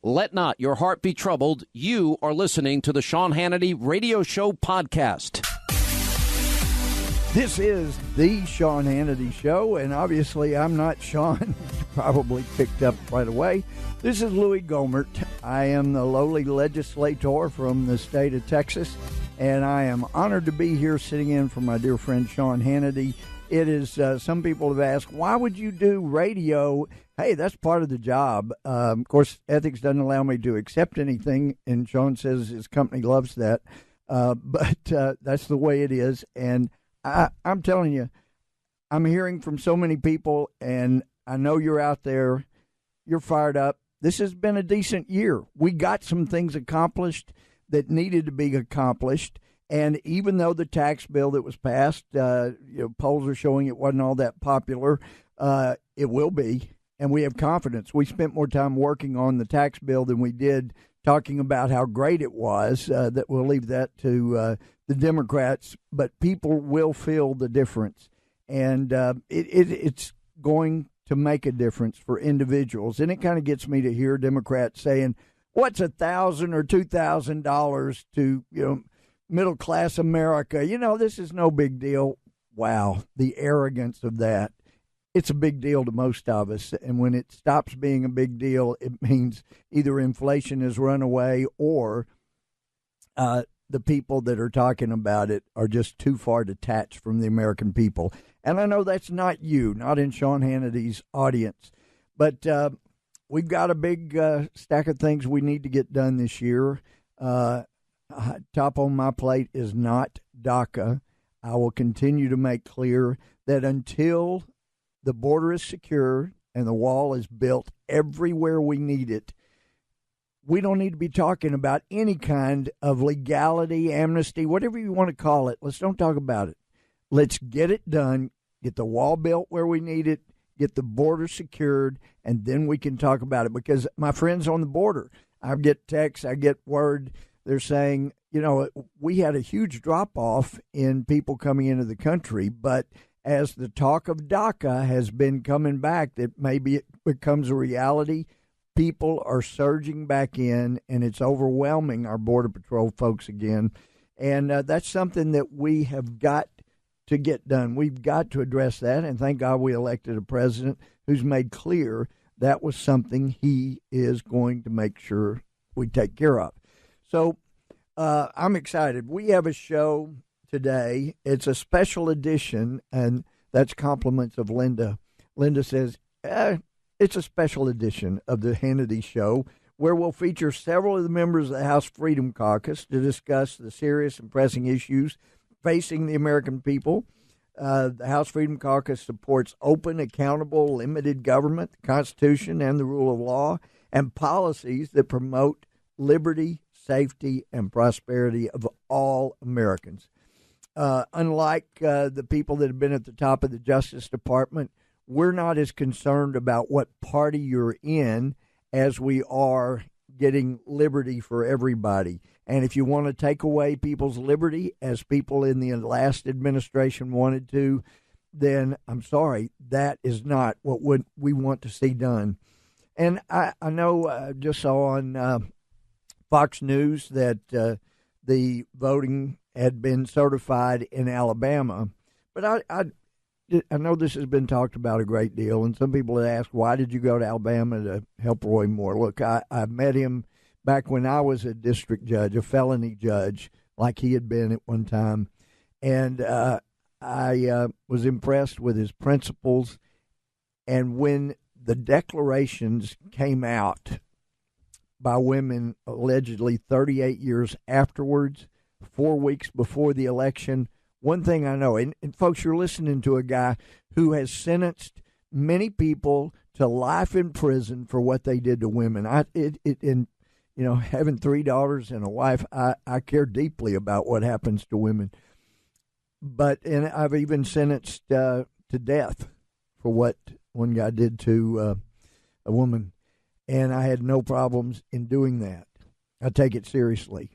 Let not your heart be troubled. You are listening to the Sean Hannity Radio Show podcast. This is the Sean Hannity Show, and obviously I'm not Sean. Probably picked up right away. This is Louie Gohmert. I am the lowly legislator from the state of Texas, and I am honored to be here sitting in for my dear friend Sean Hannity. It is, some people have asked, why would you do radio? Hey, that's part of the job. Of course, ethics doesn't allow me to accept anything, and Sean says his company loves that. But that's the way it is. And I'm telling you, I'm hearing from so many people, and I know you're out there. You're fired up. This has been a decent year. We got some things accomplished that needed to be accomplished. And even though the tax bill that was passed, polls are showing it wasn't all that popular, it will be. And we have confidence. We spent more time working on the tax bill than we did talking about how great it was. That we'll leave that to the Democrats. But people will feel the difference. And it's going to make a difference for individuals. And it kind of gets me to hear Democrats saying, what's $1,000 or $2,000 to, middle class America? This is no big deal. Wow, the arrogance of that. It's a big deal to most of us. And when it stops being a big deal, it means either inflation has run away or the people that are talking about it are just too far detached from the American people. And I know that's not you, not in Sean Hannity's audience. But we've got a big stack of things we need to get done this year. Top on my plate is not DACA. I will continue to make clear that until the border is secure and the wall is built everywhere we need it, we don't need to be talking about any kind of legality, amnesty, whatever you want to call it. Let's don't talk about it. Let's get it done, get the wall built where we need it, get the border secured, and then we can talk about it. Because my friends on the border, I get texts, I get word. They're saying, we had a huge drop-off in people coming into the country, but as the talk of DACA has been coming back, that maybe it becomes a reality, people are surging back in, and it's overwhelming our Border Patrol folks again. And that's something that we have got to get done. We've got to address that, and thank God we elected a president who's made clear that was something he is going to make sure we take care of. So I'm excited. We have a show today. It's a special edition, and that's compliments of Linda. Linda says, it's a special edition of the Hannity Show where we'll feature several of the members of the House Freedom Caucus to discuss the serious and pressing issues facing the American people. The House Freedom Caucus supports open, accountable, limited government, the Constitution, and the rule of law, and policies that promote liberty, safety, and prosperity of all Americans. Unlike the people that have been at the top of the Justice Department, we're not as concerned about what party you're in as we are getting liberty for everybody. And if you want to take away people's liberty, as people in the last administration wanted to, then I'm sorry, that is not what we want to see done. And I know just saw on Fox News that the voting had been certified in Alabama. But I know this has been talked about a great deal, and some people have asked, why did you go to Alabama to help Roy Moore? Look, I met him back when I was a district judge, a felony judge, like he had been at one time. And I was impressed with his principles. And when the declarations came out by women allegedly 38 years afterwards, 4 weeks before the election, one thing I know, and folks, you're listening to a guy who has sentenced many people to life in prison for what they did to women. Having 3 daughters and a wife, I care deeply about what happens to women. And I've even sentenced to death for what one guy did to a woman, and I had no problems in doing that. I take it seriously.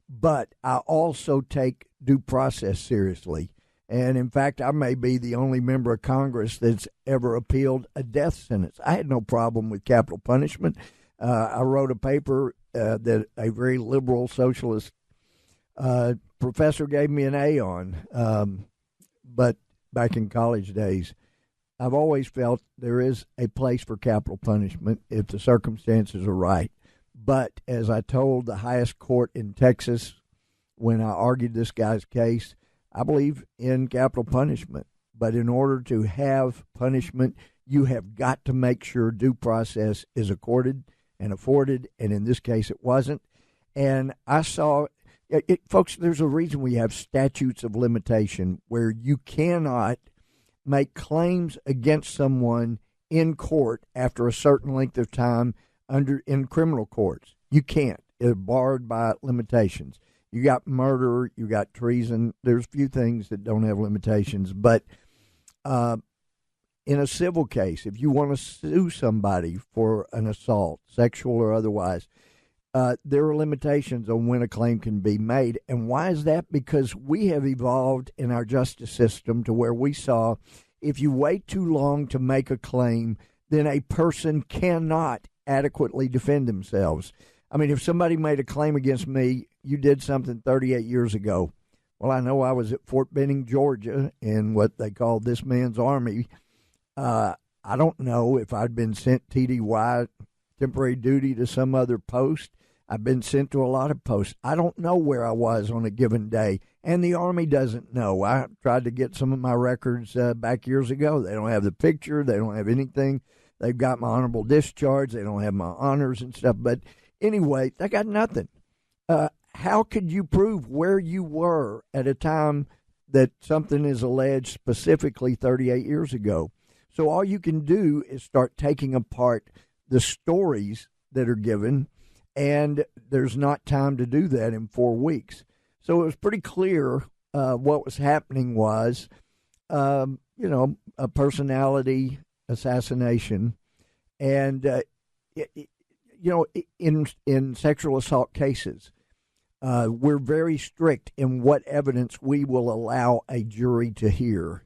But I also take due process seriously. And, in fact, I may be the only member of Congress that's ever appealed a death sentence. I had no problem with capital punishment. I wrote a paper that a very liberal socialist professor gave me an A on, but back in college days. I've always felt there is a place for capital punishment if the circumstances are right. But as I told the highest court in Texas when I argued this guy's case, I believe in capital punishment. But in order to have punishment, you have got to make sure due process is accorded and afforded, and in this case it wasn't. And I saw, folks, there's a reason we have statutes of limitation where you cannot make claims against someone in court after a certain length of time in criminal courts. You can't. It's barred by limitations. You got murder, you got treason. There's a few things that don't have limitations, but in a civil case, if you want to sue somebody for an assault, sexual or otherwise, there are limitations on when a claim can be made. And why is that? Because we have evolved in our justice system to where we saw if you wait too long to make a claim, then a person cannot adequately defend themselves. I mean, if somebody made a claim against me, you did something 38 years ago. Well, I know I was at Fort Benning, Georgia, in what they called this man's army. I don't know if I'd been sent TDY, temporary duty, to some other post. I've been sent to a lot of posts. I don't know where I was on a given day, and the Army doesn't know. I tried to get some of my records back years ago. They don't have the picture. They don't have anything. They've got my honorable discharge. They don't have my honors and stuff. But anyway, they got nothing. How could you prove where you were at a time that something is alleged specifically 38 years ago? So all you can do is start taking apart the stories that are given, and there's not time to do that in 4 weeks. So it was pretty clear what was happening was, a personality assassination. And, in sexual assault cases, we're very strict in what evidence we will allow a jury to hear.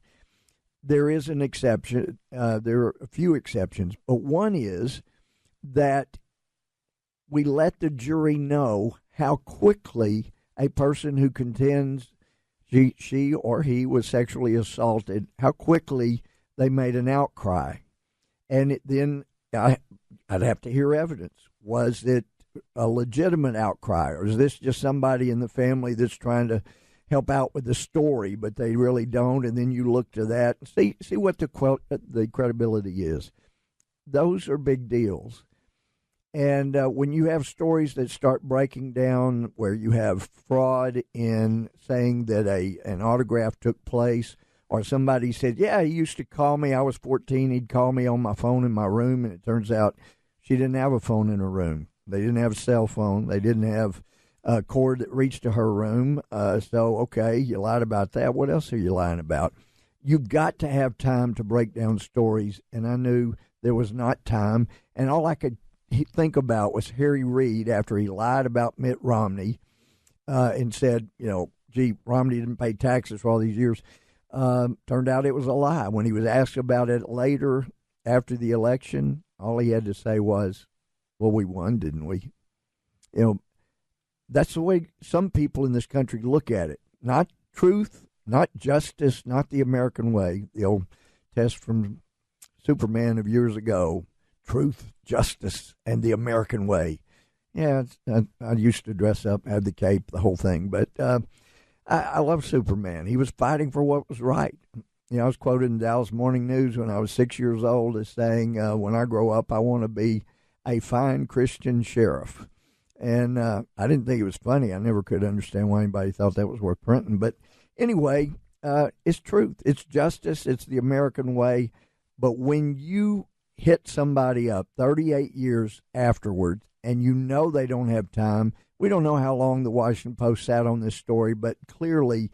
There is an exception. There are a few exceptions, but one is that we let the jury know how quickly a person who contends she or he was sexually assaulted, how quickly they made an outcry. And then I'd have to hear evidence. Was it a legitimate outcry, or is this just somebody in the family that's trying to help out with the story, but they really don't? And then you look to that and see what the credibility is. Those are big deals. And when you have stories that start breaking down where you have fraud in saying that an autograph took place, or somebody said, yeah, he used to call me, I was 14, he'd call me on my phone in my room, and it turns out she didn't have a phone in her room. They didn't have a cell phone. They didn't have a cord that reached to her room. So, okay, you lied about that. What else are you lying about? You've got to have time to break down stories, and I knew there was not time. And all I could think about was Harry Reid after he lied about Mitt Romney and said, gee, Romney didn't pay taxes for all these years. Turned out it was a lie. When he was asked about it later after the election, all he had to say was, well, we won, didn't we? That's the way some people in this country look at it. Not truth, not justice, not the American way. The old test from Superman of years ago. Truth, justice, and the American way. Yeah, I used to dress up, have the cape, the whole thing. But I love Superman. He was fighting for what was right. I was quoted in Dallas Morning News when I was 6 years old as saying, when I grow up, I want to be a fine Christian sheriff. And I didn't think it was funny. I never could understand why anybody thought that was worth printing. But anyway, it's truth. It's justice. It's the American way. But when you hit somebody up 38 years afterwards and they don't have time, we don't know how long the Washington Post sat on this story, but clearly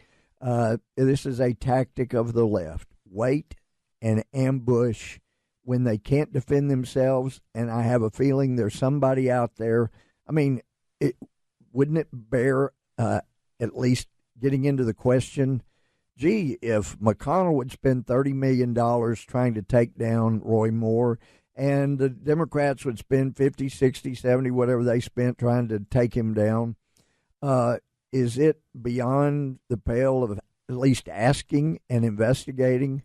this is a tactic of the left. Wait and ambush when they can't defend themselves, and I have a feeling there's somebody out there. I mean, wouldn't it bear at least getting into the question, gee, if McConnell would spend $30 million trying to take down Roy Moore, and the Democrats would spend 50, 60, 70, whatever they spent trying to take him down. Is it beyond the pale of at least asking and investigating?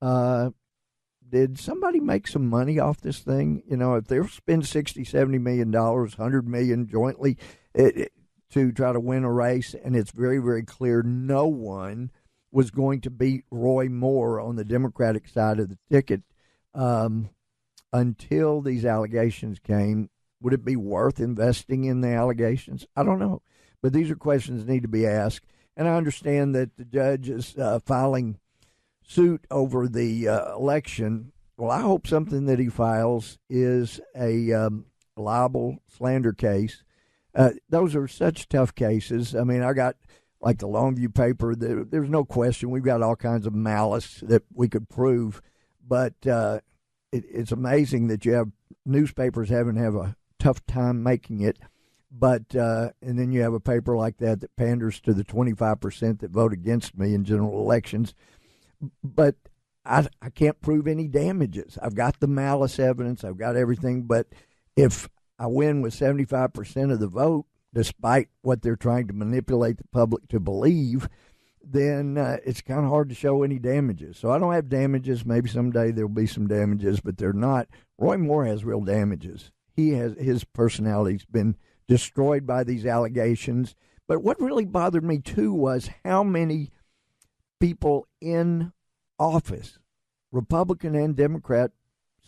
Did somebody make some money off this thing? You know, if they'll spend $60, $70 million, $100 million jointly to try to win a race, and it's very, very clear no one was going to beat Roy Moore on the Democratic side of the ticket until these allegations came. Would it be worth investing in the allegations? I don't know. But these are questions that need to be asked. And I understand that the judge is filing suit over the election. Well, I hope something that he files is a libel slander case. Those are such tough cases. I mean, I got like the Longview paper. There's no question we've got all kinds of malice that we could prove. But it's amazing that you have newspapers having to have a tough time making it. But and then you have a paper like that panders to the 25% that vote against me in general elections. But I can't prove any damages. I've got the malice evidence. I've got everything. But if I win with 75% of the vote, despite what they're trying to manipulate the public to believe, then it's kind of hard to show any damages. So I don't have damages. Maybe someday there'll be some damages, but they're not. Roy Moore has real damages. His personality's been destroyed by these allegations. But what really bothered me, too, was how many people in office, Republican and Democrat,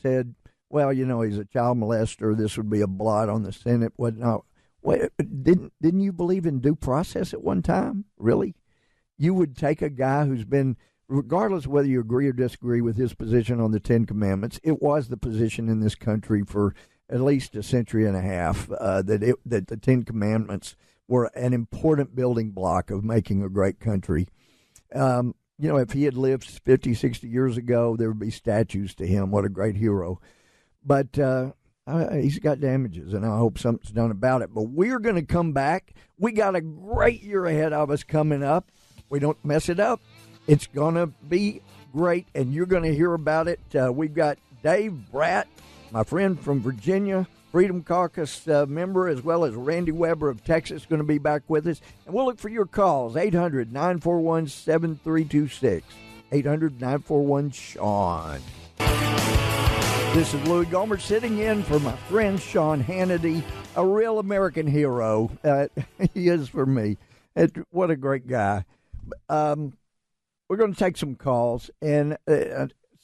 said, well, you know, he's a child molester. This would be a blot on the Senate. Whatnot. Wait, didn't you believe in due process at one time? Really? You would take a guy who's been, regardless of whether you agree or disagree with his position on the Ten Commandments, it was the position in this country for at least a century and a half that the Ten Commandments were an important building block of making a great country. You know, if he had lived 50, 60 years ago, there would be statues to him. What a great hero. But he's got damages, and I hope something's done about it. But we're going to come back. We got a great year ahead of us coming up. We don't mess it up. It's going to be great, and you're going to hear about it. We've got Dave Bratt, my friend from Virginia, Freedom Caucus member, as well as Randy Weber of Texas, going to be back with us. And we'll look for your calls, 800-941-7326, 800-941-SEAN. This is Louie Gohmert sitting in for my friend Sean Hannity, a real American hero. He is for me. What a great guy. We're going to take some calls and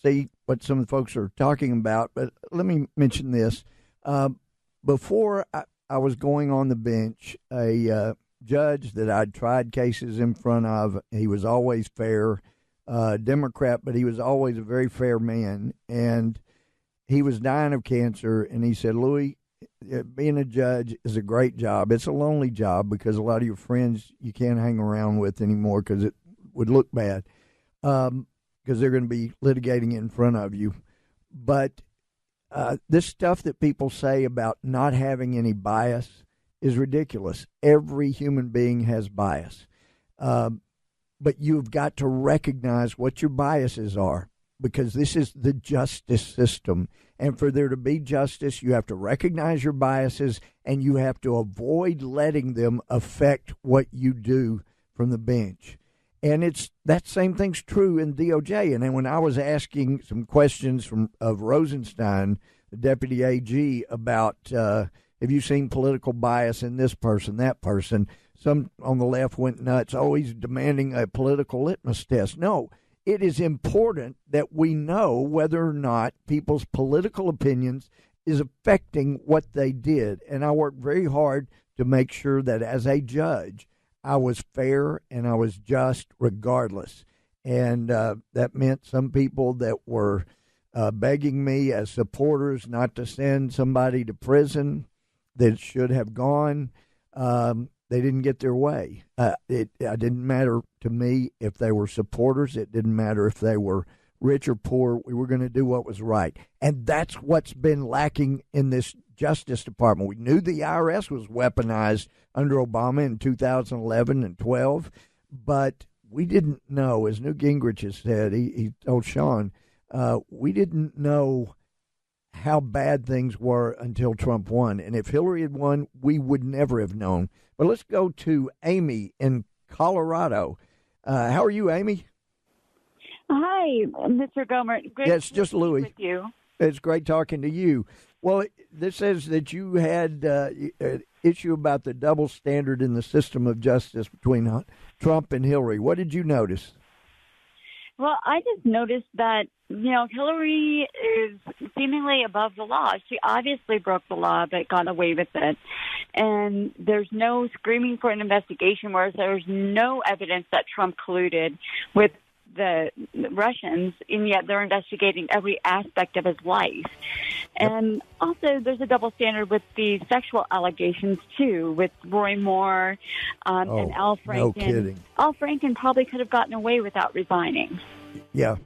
see what some of the folks are talking about. But let me mention this. Before I was going on the bench, a judge that I'd tried cases in front of, he was always fair, Democrat, but he was always a very fair man. And he was dying of cancer, and he said, Louie, being a judge is a great job. It's a lonely job because a lot of your friends you can't hang around with anymore because it would look bad because they're going to be litigating in front of you. But this stuff that people say about not having any bias is ridiculous. Every human being has bias. But you've got to recognize what your biases are because this is the justice system. And for there to be justice, you have to recognize your biases and you have to avoid letting them affect what you do from the bench. And that same thing's true in DOJ. And then when I was asking some questions of Rosenstein, the deputy AG, about have you seen political bias in this person, that person, some on the left went nuts. Oh, he's demanding a political litmus test. No, it is important that we know whether or not people's political opinions is affecting what they did. And I worked very hard to make sure that as a judge, I was fair and I was just regardless. And that meant some people that were begging me as supporters not to send somebody to prison that should have gone. They didn't get their way. It didn't matter to me if they were supporters. It didn't matter if they were rich or poor. We were going to do what was right. And that's what's been lacking in this Justice Department. We knew the IRS was weaponized under Obama in 2011 and 12, but we didn't know, as Newt Gingrich has said, he told Sean, we didn't know how bad things were until Trump won. And if Hillary had won, we would never have known. But let's go to Amy in Colorado. How are you, Amy? Hi, Mr. Gohmert. Great it's just Louie. With you. It's great talking to you. Well, this says that you had an issue about the double standard in the system of justice between Trump and Hillary. What did you notice? Well, I just noticed that, Hillary is seemingly above the law. She obviously broke the law but got away with it. And there's no screaming for an investigation, whereas there's no evidence that Trump colluded with the Russians, and yet they're investigating every aspect of his life. And also, there's a double standard with the sexual allegations, too, with Roy Moore and Al Franken. No kidding. Al Franken probably could have gotten away without resigning. Yeah,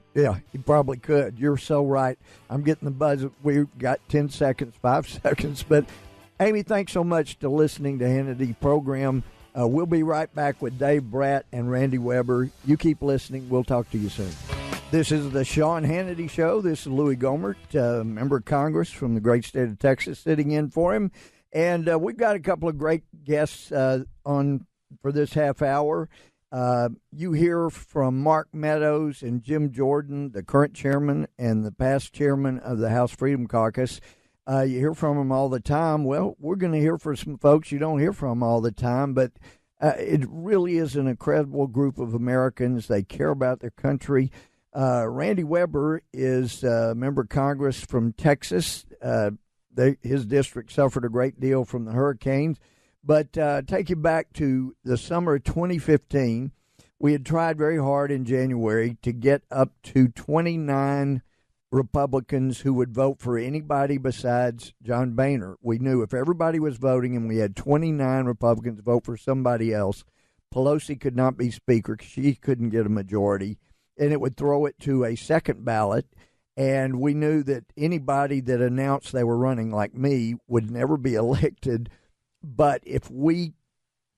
he probably could. You're so right. I'm getting the buzz. We've got 10 seconds, 5 seconds. But, Amy, thanks so much to listening to Hannity program. We'll be right back with Dave Bratt and Randy Weber. You keep listening. We'll talk to you soon. This is the Sean Hannity Show. This is Louie Gohmert, member of Congress from the great state of Texas, sitting in for him. And we've got a couple of great guests on for this half hour. You hear from Mark Meadows and Jim Jordan, the current chairman and the past chairman of the House Freedom Caucus. You hear from them all the time. Well, we're going to hear from some folks you don't hear from all the time, but it really is an incredible group of Americans. They care about their country. Randy Weber is a member of Congress from Texas. His district suffered a great deal from the hurricanes. But take you back to the summer of 2015. We had tried very hard in January to get up to 29 Republicans who would vote for anybody besides John Boehner. We knew if everybody was voting and we had 29 Republicans vote for somebody else, Pelosi could not be Speaker. She couldn't get a majority, and it would throw it to a second ballot. And we knew that anybody that announced they were running, like me, would never be elected. But if we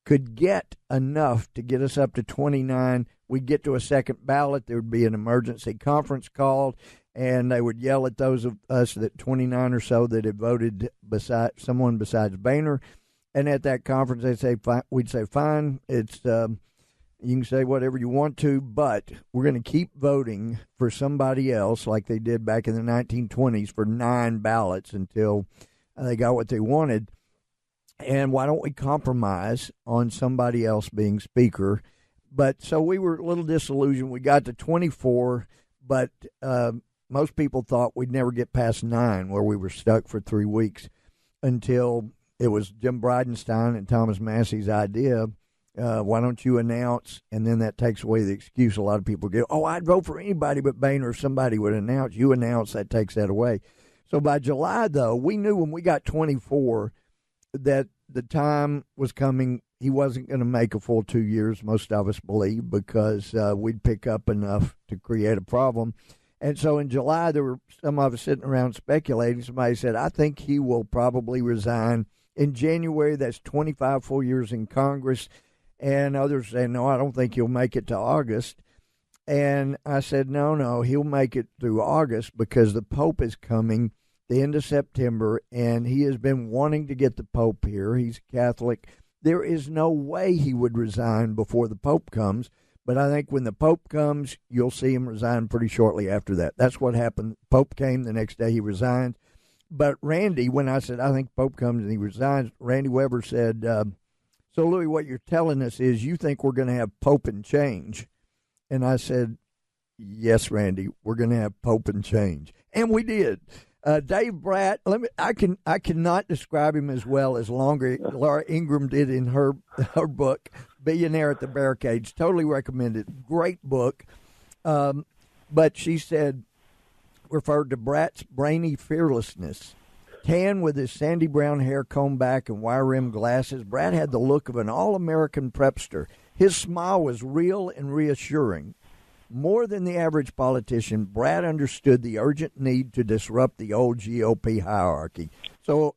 could get enough to get us up to 29, we'd get to a second ballot. There would be an emergency conference called, and they would yell at those of us, that 29 or so, that had voted beside someone besides Boehner. And at that conference, we'd say, fine, it's you can say whatever you want to, but we're going to keep voting for somebody else, like they did back in the 1920s for 9 ballots until they got what they wanted. And why don't we compromise on somebody else being Speaker? But so we were a little disillusioned. We got to 24, but most people thought we'd never get past 9, where we were stuck for 3 weeks until it was Jim Bridenstine and Thomas Massey's idea. Why don't you announce? And then that takes away the excuse. A lot of people go, I'd vote for anybody but Boehner if somebody would announce. You announce, that takes that away. So by July, though, we knew when we got 24 that the time was coming. He wasn't going to make a full 2 years, most of us believe, because we'd pick up enough to create a problem. And so in July, there were some of us sitting around speculating. Somebody said, I think he will probably resign in January. That's 25 full years in Congress. And others said, no, I don't think he'll make it to August. And I said, no, he'll make it through August because the Pope is coming the end of September, and he has been wanting to get the Pope here. He's Catholic. There is no way he would resign before the Pope comes. But I think when the Pope comes, you'll see him resign pretty shortly after that. That's what happened. Pope came, the next day he resigned. But Randy, when I said, I think Pope comes and he resigns, Randy Weber said, so, Louie, what you're telling us is you think we're going to have Pope and change. And I said, yes, Randy, we're going to have Pope and change. And we did. Dave Bratt, I cannot describe him as well as Laura Ingraham did in her book, Billionaire at the Barricades. Totally recommend it. Great book. But she said, referred to Bratt's brainy fearlessness. Tan with his sandy brown hair combed back and wire-rimmed glasses, Bratt had the look of an all-American prepster. His smile was real and reassuring. More than the average politician, Bratt understood the urgent need to disrupt the old GOP hierarchy. So,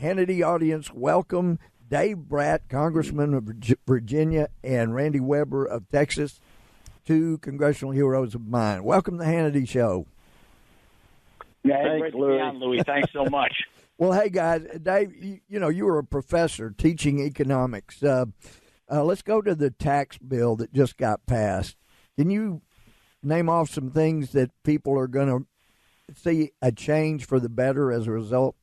Hannity audience, welcome Dave Bratt, Congressman of Virginia, and Randy Weber of Texas, two congressional heroes of mine. Welcome to the Hannity Show. Yeah, Thanks, great to Louie. be on, Louie. Thanks so much. Well, hey, guys, Dave, you were a professor teaching economics. Let's go to the tax bill that just got passed. Can you name off some things that people are going to see a change for the better as a result?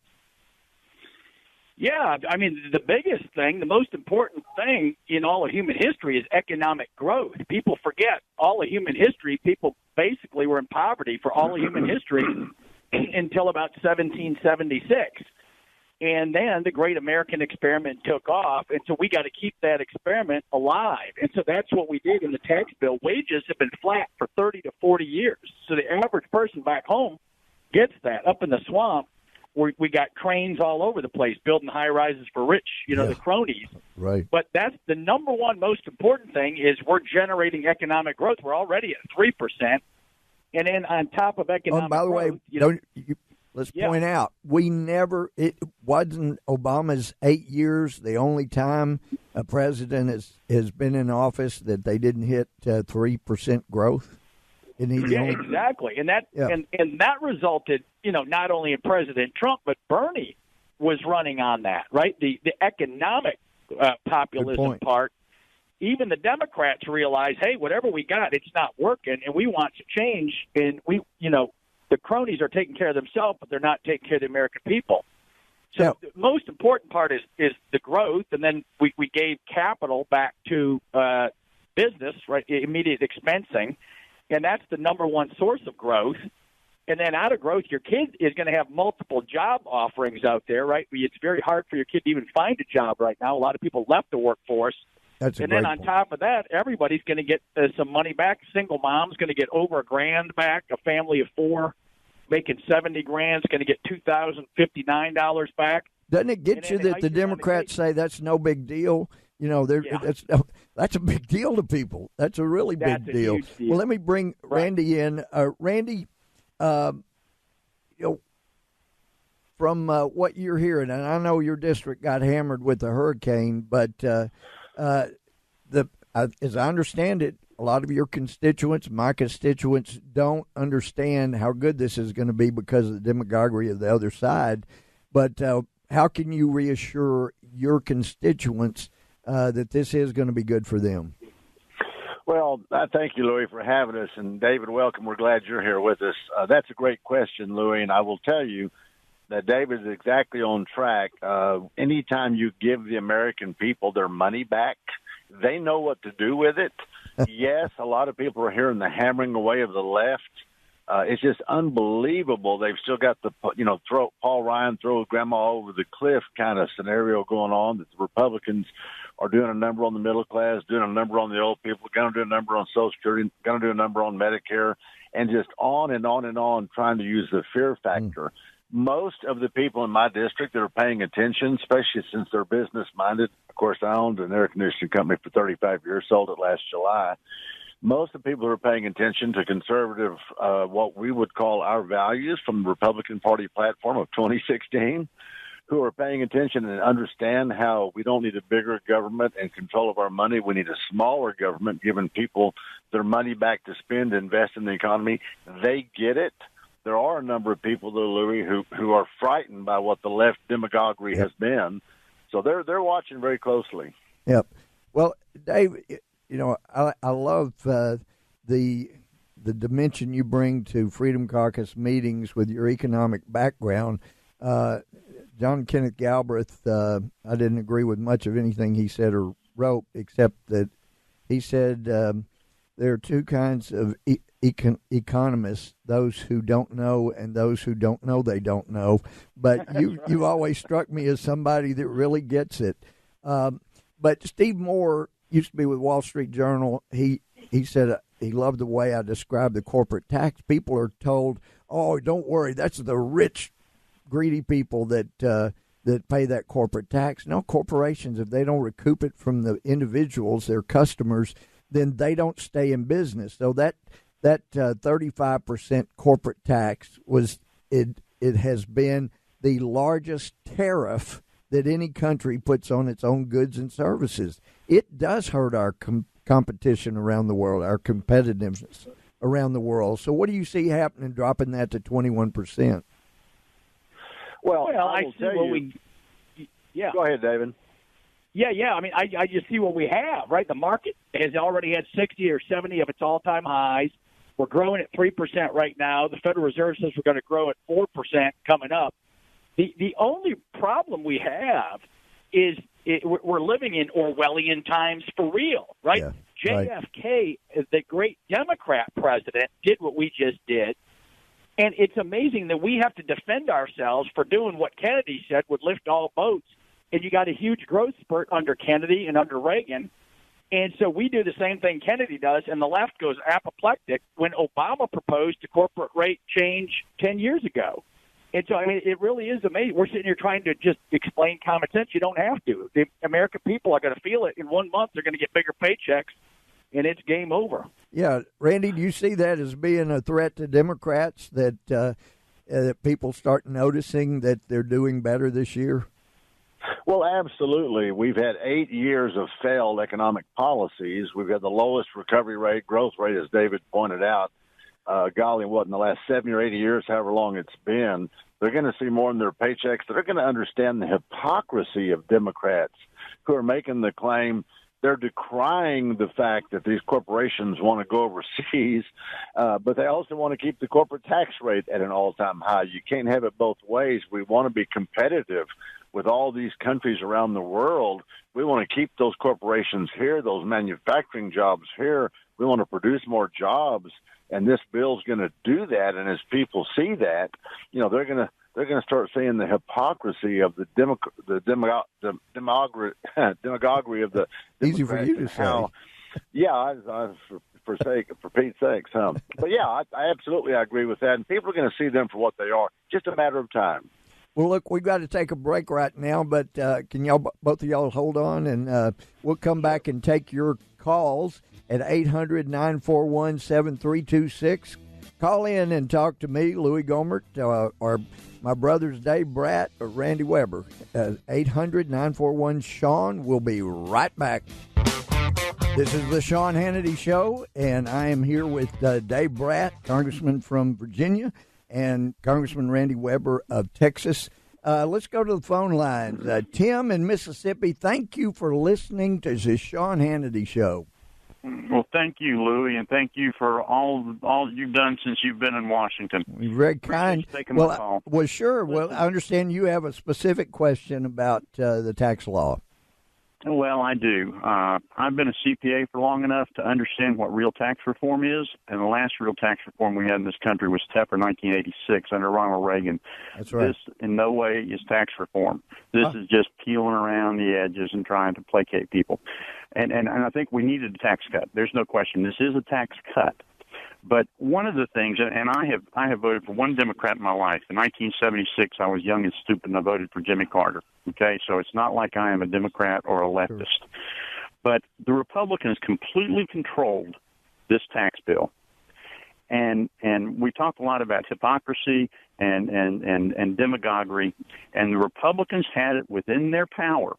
Yeah, I mean, the biggest thing, the most important thing in all of human history is economic growth. People forget all of human history, people basically were in poverty for all of human history until about 1776. And then the great American experiment took off, and so we got to keep that experiment alive. And so that's what we did in the tax bill. Wages have been flat for 30 to 40 years. So the average person back home gets that. Up in the swamp, we got cranes all over the place building high-rises for rich, the cronies. Right. But that's the number one most important thing is we're generating economic growth. We're already at 3%. And then on top of economic by the growth, way, let's point out, it wasn't Obama's 8 years the only time a president has been in office that they didn't hit 3% growth. Exactly, and that resulted, not only in President Trump, but Bernie was running on that, right? The economic populism part. Even the Democrats realize, hey, whatever we got, it's not working, and we want to change. And the cronies are taking care of themselves, but they're not taking care of the American people. So the most important part is the growth, and then we gave capital back to business, right? Immediate expensing. And that's the number one source of growth. And then out of growth, your kid is going to have multiple job offerings out there, right? It's very hard for your kid to even find a job right now. A lot of people left the workforce. And then on top of that, everybody's going to get some money back. Single mom's going to get over $1,000 back. A family of four making $70,000 is going to get $2,059 back. Doesn't it get you that the Democrats say that's no big deal? That's a big deal to people. That's a really big deal. Huge deal. Well, let me bring Randy in. Randy, from what you're hearing, and I know your district got hammered with the hurricane, but as I understand it, a lot of your constituents, my constituents, don't understand how good this is going to be because of the demagoguery of the other side. But how can you reassure your constituents that this is going to be good for them? Well, I thank you, Louie, for having us. And David, welcome. We're glad you're here with us. That's a great question, Louie, and I will tell you that David is exactly on track. Anytime you give the American people their money back, they know what to do with it. Yes, a lot of people are hearing the hammering away of the left. It's just unbelievable. They've still got the, throw Paul Ryan, throw grandma over the cliff kind of scenario going on, that the Republicans are doing a number on the middle class, doing a number on the old people, going to do a number on Social Security, going to do a number on Medicare, and just on and on and on, trying to use the fear factor. Most of the people in my district that are paying attention, especially since they're business-minded, of course, I owned an air conditioning company for 35 years, sold it last July. Most of the people who are paying attention to conservative, what we would call our values from the Republican Party platform of 2016, who are paying attention and understand how we don't need a bigger government and control of our money. We need a smaller government, giving people their money back to spend, invest in the economy. They get it. There are a number of people, though, Louie, who are frightened by what the left demagoguery has been. So they're watching very closely. Yep. Well, Dave, I love the dimension you bring to Freedom Caucus meetings with your economic background. John Kenneth Galbraith, I didn't agree with much of anything he said or wrote, except that he said there are two kinds of economists, those who don't know and those who don't know they don't know. But you've always struck me as somebody that really gets it. But Steve Moore used to be with Wall Street Journal. He said he loved the way I described the corporate tax. People are told, oh, don't worry, that's the rich, greedy people that pay that corporate tax. No, corporations, if they don't recoup it from the individuals, their customers, then they don't stay in business. So that 35% corporate tax it has been the largest tariff that any country puts on its own goods and services. It does hurt our competition around the world, our competitiveness around the world. So what do you see happening, dropping that to 21%? Well, I see what we. Yeah. Go ahead, David. Yeah. I mean, I just see what we have, right? The market has already had 60 or 70 of its all-time highs. We're growing at 3% right now. The Federal Reserve says we're going to grow at 4% coming up. The only problem we have is we're living in Orwellian times for real, right? Yeah, JFK, the great Democrat president, did what we just did. And it's amazing that we have to defend ourselves for doing what Kennedy said would lift all boats. And you got a huge growth spurt under Kennedy and under Reagan. And so we do the same thing Kennedy does, and the left goes apoplectic when Obama proposed a corporate rate change 10 years ago. And so, I mean, it really is amazing. We're sitting here trying to just explain common sense. You don't have to. The American people are going to feel it. In 1 month, they're going to get bigger paychecks, and it's game over. Yeah. Randy, do you see that as being a threat to Democrats, that people start noticing that they're doing better this year? Well, absolutely. We've had 8 years of failed economic policies. We've got the lowest recovery rate, growth rate, as David pointed out. In the last 70 or 80 years, however long it's been, they're going to see more in their paychecks. They're going to understand the hypocrisy of Democrats who are making the claim. They're decrying the fact that these corporations want to go overseas, but they also want to keep the corporate tax rate at an all-time high. You can't have it both ways. We want to be competitive with all these countries around the world. We want to keep those corporations here, those manufacturing jobs here. We want to produce more jobs, and this bill's going to do that. And as people see that, they're going to start seeing the hypocrisy of the demagoguery of the easy for you to say. Yeah, for Pete's sakes, huh? But yeah, I absolutely agree with that, and people are going to see them for what they are. Just a matter of time. Well, look, we've got to take a break right now, but can both of y'all hold on, and we'll come back and take your calls at 800-941-7326. Call in and talk to me, Louie Gohmert, or my brothers Dave Bratt or Randy Weber. 800-941-SEAN. We'll be right back. This is the Sean Hannity Show, and I am here with Dave Bratt, Congressman from Virginia, and Congressman Randy Weber of Texas. Let's go to the phone lines. Tim in Mississippi, thank you for listening to the Sean Hannity Show. Well, thank you, Louie, and thank you for all you've done since you've been in Washington. You're very kind. Well, sure. Well, I understand you have a specific question about the tax law. Well, I do. I've been a CPA for long enough to understand what real tax reform is, and the last real tax reform we had in this country was TEPA 1986 under Ronald Reagan. That's right. This in no way is tax reform. This is just peeling around the edges and trying to placate people. And I think we needed a tax cut. There's no question. This is a tax cut. But one of the things, and I have voted for one Democrat in my life. In 1976, I was young and stupid, and I voted for Jimmy Carter. Okay, so it's not like I am a Democrat or a leftist. Sure. But the Republicans completely controlled this tax bill. And we talk a lot about hypocrisy and demagoguery, and the Republicans had it within their power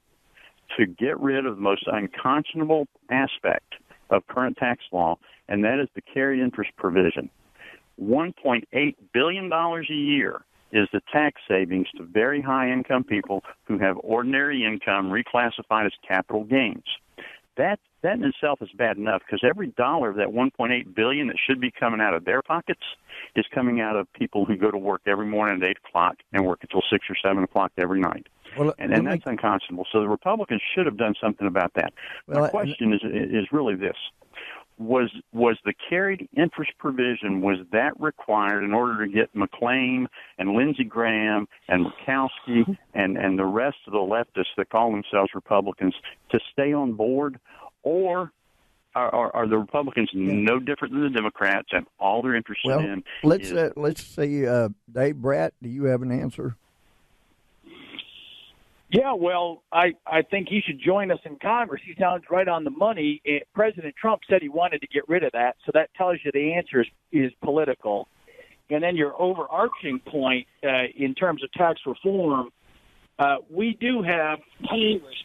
to get rid of the most unconscionable aspect of current tax law, and that is the carried interest provision. $1.8 billion a year is the tax savings to very high-income people who have ordinary income reclassified as capital gains. That in itself is bad enough, because every dollar of that $1.8 billion that should be coming out of their pockets is coming out of people who go to work every morning at 8 o'clock and work until 6 or 7 o'clock every night. Well, and that's unconscionable. So the Republicans should have done something about that. My question is really this. Was the carried interest provision, was that required in order to get McClain and Lindsey Graham and Murkowski and the rest of the leftists that call themselves Republicans to stay on board? Or are the Republicans no different than the Democrats, and all they're interested in let's see, Dave Bratt, do you have an answer? Yeah, well, I think he should join us in Congress. He sounds right on the money. President Trump said he wanted to get rid of that, so that tells you the answer is political. And then your overarching point in terms of tax reform, we do have Congress.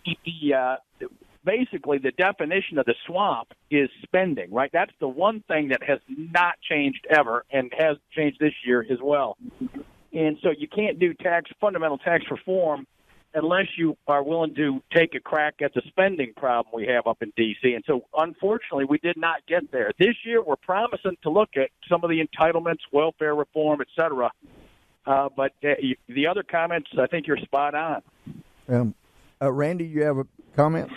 Basically, the definition of the swamp is spending, right? That's the one thing that has not changed ever and has changed this year as well. And so you can't do fundamental tax reform unless you are willing to take a crack at the spending problem we have up in D.C. And so, unfortunately, we did not get there. This year, we're promising to look at some of the entitlements, welfare reform, et cetera. But the other comments, I think you're spot on. Randy, you have a comment?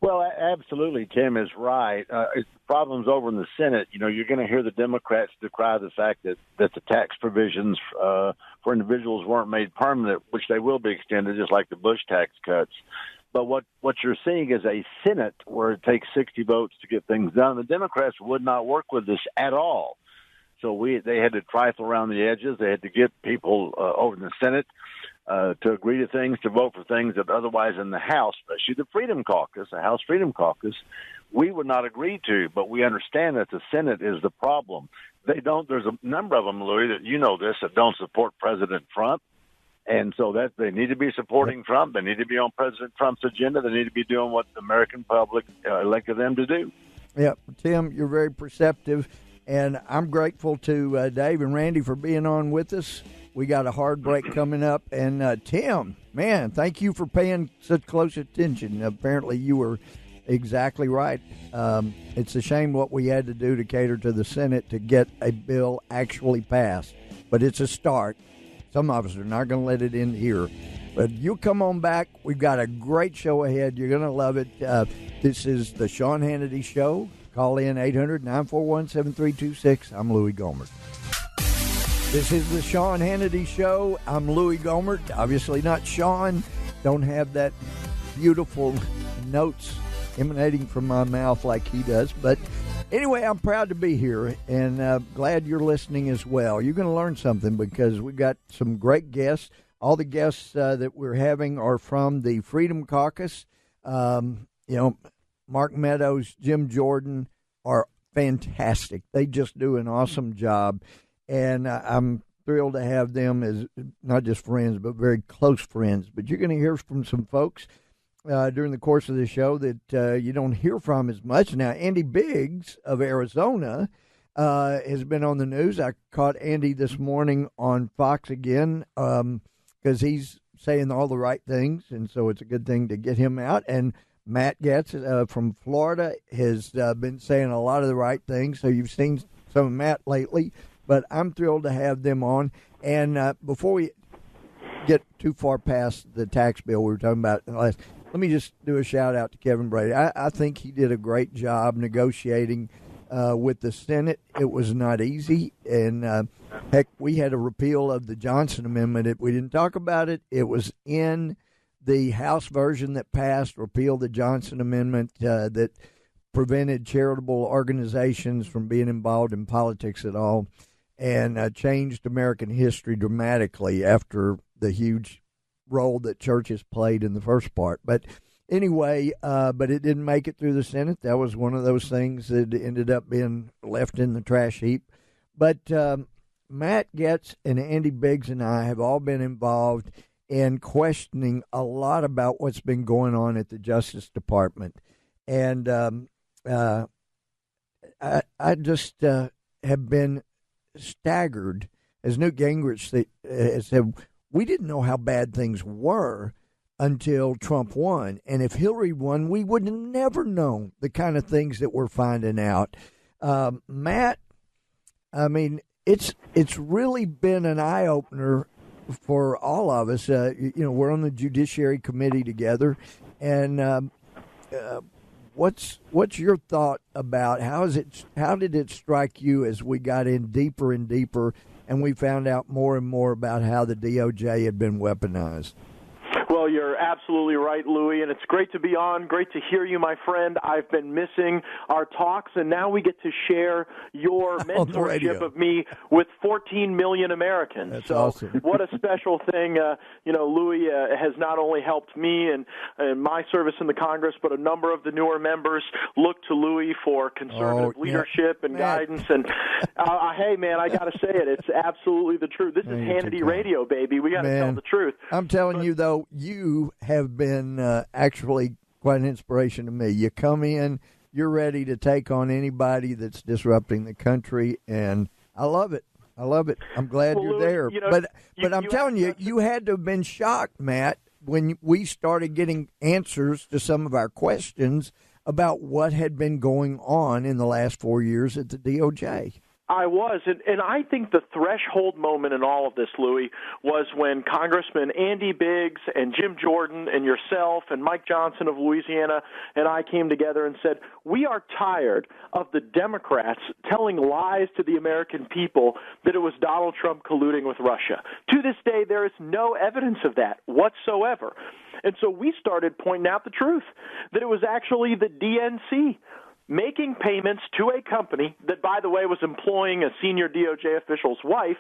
Well, absolutely. Tim is right. The problem's over in the Senate. You're going to hear the Democrats decry the fact that the tax provisions for individuals weren't made permanent, which they will be extended, just like the Bush tax cuts. But what you're seeing is a Senate where it takes 60 votes to get things done. The Democrats would not work with this at all. So they had to trifle around the edges. They had to get people over in the Senate to agree to things, to vote for things that otherwise in the House, especially the Freedom Caucus, the House Freedom Caucus, we would not agree to. But we understand that the Senate is the problem. They don't. There's a number of them, Louis, that don't support President Trump. And so that they need to be supporting Trump. They need to be on President Trump's agenda. They need to be doing what the American public elected them to do. Yeah, Tim, you're very perceptive. And I'm grateful to Dave and Randy for being on with us. We got a hard break coming up. And Tim, man, thank you for paying such close attention. Apparently you were exactly right. It's a shame what we had to do to cater to the Senate to get a bill actually passed. But it's a start. Some of us are not going to let it end here. But you come on back. We've got a great show ahead. You're going to love it. This is the Sean Hannity Show. Call in 800-941-7326. I'm Louie Gohmert. This is the Sean Hannity Show. I'm Louie Gohmert. Obviously not Sean. Don't have that beautiful notes emanating from my mouth like he does. But anyway, I'm proud to be here and glad you're listening as well. You're going to learn something because we got some great guests. All the guests that we're having are from the Freedom Caucus. Mark Meadows, Jim Jordan are fantastic. They just do an awesome job. And I'm thrilled to have them as not just friends, but very close friends. But you're going to hear from some folks during the course of the show that you don't hear from as much. Now, Andy Biggs of Arizona has been on the news. I caught Andy this morning on Fox again because he's saying all the right things, and so it's a good thing to get him out. And Matt Getz from Florida has been saying a lot of the right things, so you've seen some of Matt lately. But I'm thrilled to have them on. And before we get too far past the tax bill we were talking about, let me just do a shout-out to Kevin Brady. I think he did a great job negotiating with the Senate. It was not easy. And, heck, we had a repeal of the Johnson Amendment. We didn't talk about it. It was in the House version that passed, repealed the Johnson Amendment that prevented charitable organizations from being involved in politics at all, and changed American history dramatically after the huge role that churches played in the first part. But anyway, but it didn't make it through the Senate. That was one of those things that ended up being left in the trash heap. But Matt Getz and Andy Biggs and I have all been involved in questioning a lot about what's been going on at the Justice Department. And I just have been staggered, as Newt Gingrich said, we didn't know how bad things were until Trump won. And if Hillary won, we would have never known the kind of things that we're finding out. Matt, I mean, it's really been an eye-opener for all of us. We're on the Judiciary Committee together, and what's your thought about how did it strike you as we got in deeper and deeper, and we found out more and more about how the DOJ had been weaponized? Well, you're absolutely right, Louie, and it's great to be on. Great to hear you, my friend. I've been missing our talks, and now we get to share your mentorship of me with 14 million Americans. That's awesome. What a special thing. Louie has not only helped me and my service in the Congress, but a number of the newer members look to Louie for conservative leadership and guidance. And hey, man, I got to say it. It's absolutely the truth. This is Hannity Radio, baby. We got to tell the truth. I'm telling you, though, you have been actually quite an inspiration to me. You come in, you're ready to take on anybody that's disrupting the country, and I love it. I love it. I'm glad you're there. But I'm telling you, you had to have been shocked, Matt, when we started getting answers to some of our questions about what had been going on in the last 4 years at the DOJ. I was, and I think the threshold moment in all of this, Louie, was when Congressman Andy Biggs and Jim Jordan and yourself and Mike Johnson of Louisiana and I came together and said, we are tired of the Democrats telling lies to the American people that it was Donald Trump colluding with Russia. To this day, there is no evidence of that whatsoever. And so we started pointing out the truth, that it was actually the DNC making payments to a company that, by the way, was employing a senior DOJ official's wife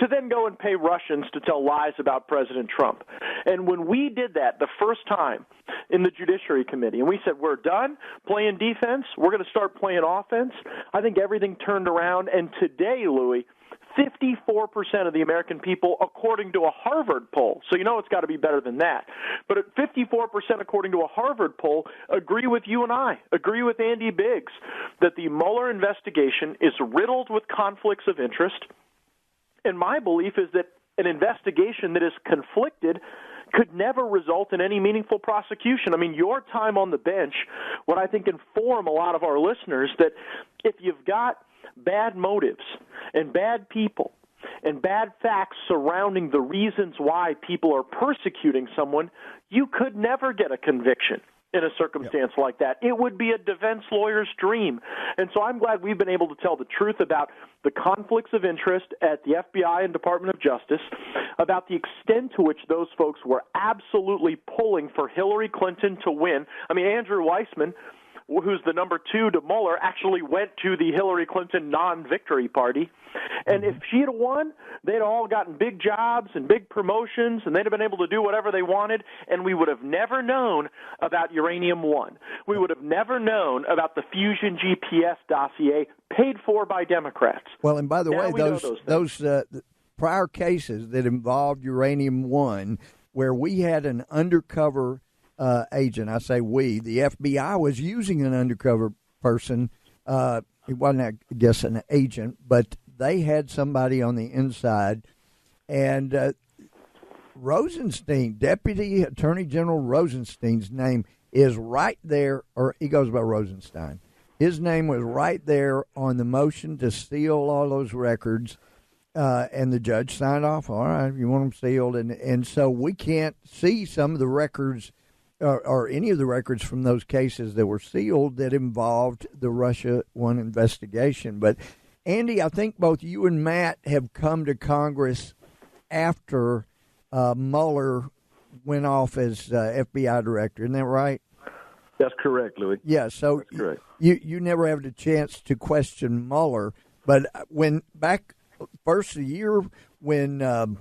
to then go and pay Russians to tell lies about President Trump. And when we did that the first time in the Judiciary Committee, and we said, we're done playing defense, we're going to start playing offense, I think everything turned around. And today, Louie, 54% of the American people, according to a Harvard poll, so you know it's got to be better than that, but at 54% according to a Harvard poll, agree with you and I, agree with Andy Biggs, that the Mueller investigation is riddled with conflicts of interest. And my belief is that an investigation that is conflicted could never result in any meaningful prosecution. I mean, your time on the bench would, I think, inform a lot of our listeners that if you've got bad motives and bad people and bad facts surrounding the reasons why people are persecuting someone, you could never get a conviction in a circumstance like that. It would be a defense lawyer's dream. And so I'm glad we've been able to tell the truth about the conflicts of interest at the FBI and Department of Justice, about the extent to which those folks were absolutely pulling for Hillary Clinton to win. I mean, Andrew Weissman, who's the number 2 to Mueller, actually went to the Hillary Clinton non-victory party. And if she had won, they'd all gotten big jobs and big promotions, and they'd have been able to do whatever they wanted, and we would have never known about Uranium One. We would have never known about the Fusion GPS dossier paid for by Democrats. Well, and by the way, those prior cases that involved Uranium One, where we had an undercover agent, I say we, the FBI was using an undercover person. He wasn't, I guess, an agent, but they had somebody on the inside. And Rosenstein, Deputy Attorney General Rosenstein's name is right there, or he goes by Rosenstein. His name was right there on the motion to seal all those records, and the judge signed off. All right, you want them sealed. And so we can't see some of the records or any of the records from those cases that were sealed that involved the Russia One investigation. But, Andy, I think both you and Matt have come to Congress after Mueller went off as FBI director. Isn't that right? That's correct, Louis. Yeah, so that's correct. You never had a chance to question Mueller. But when back first of the year when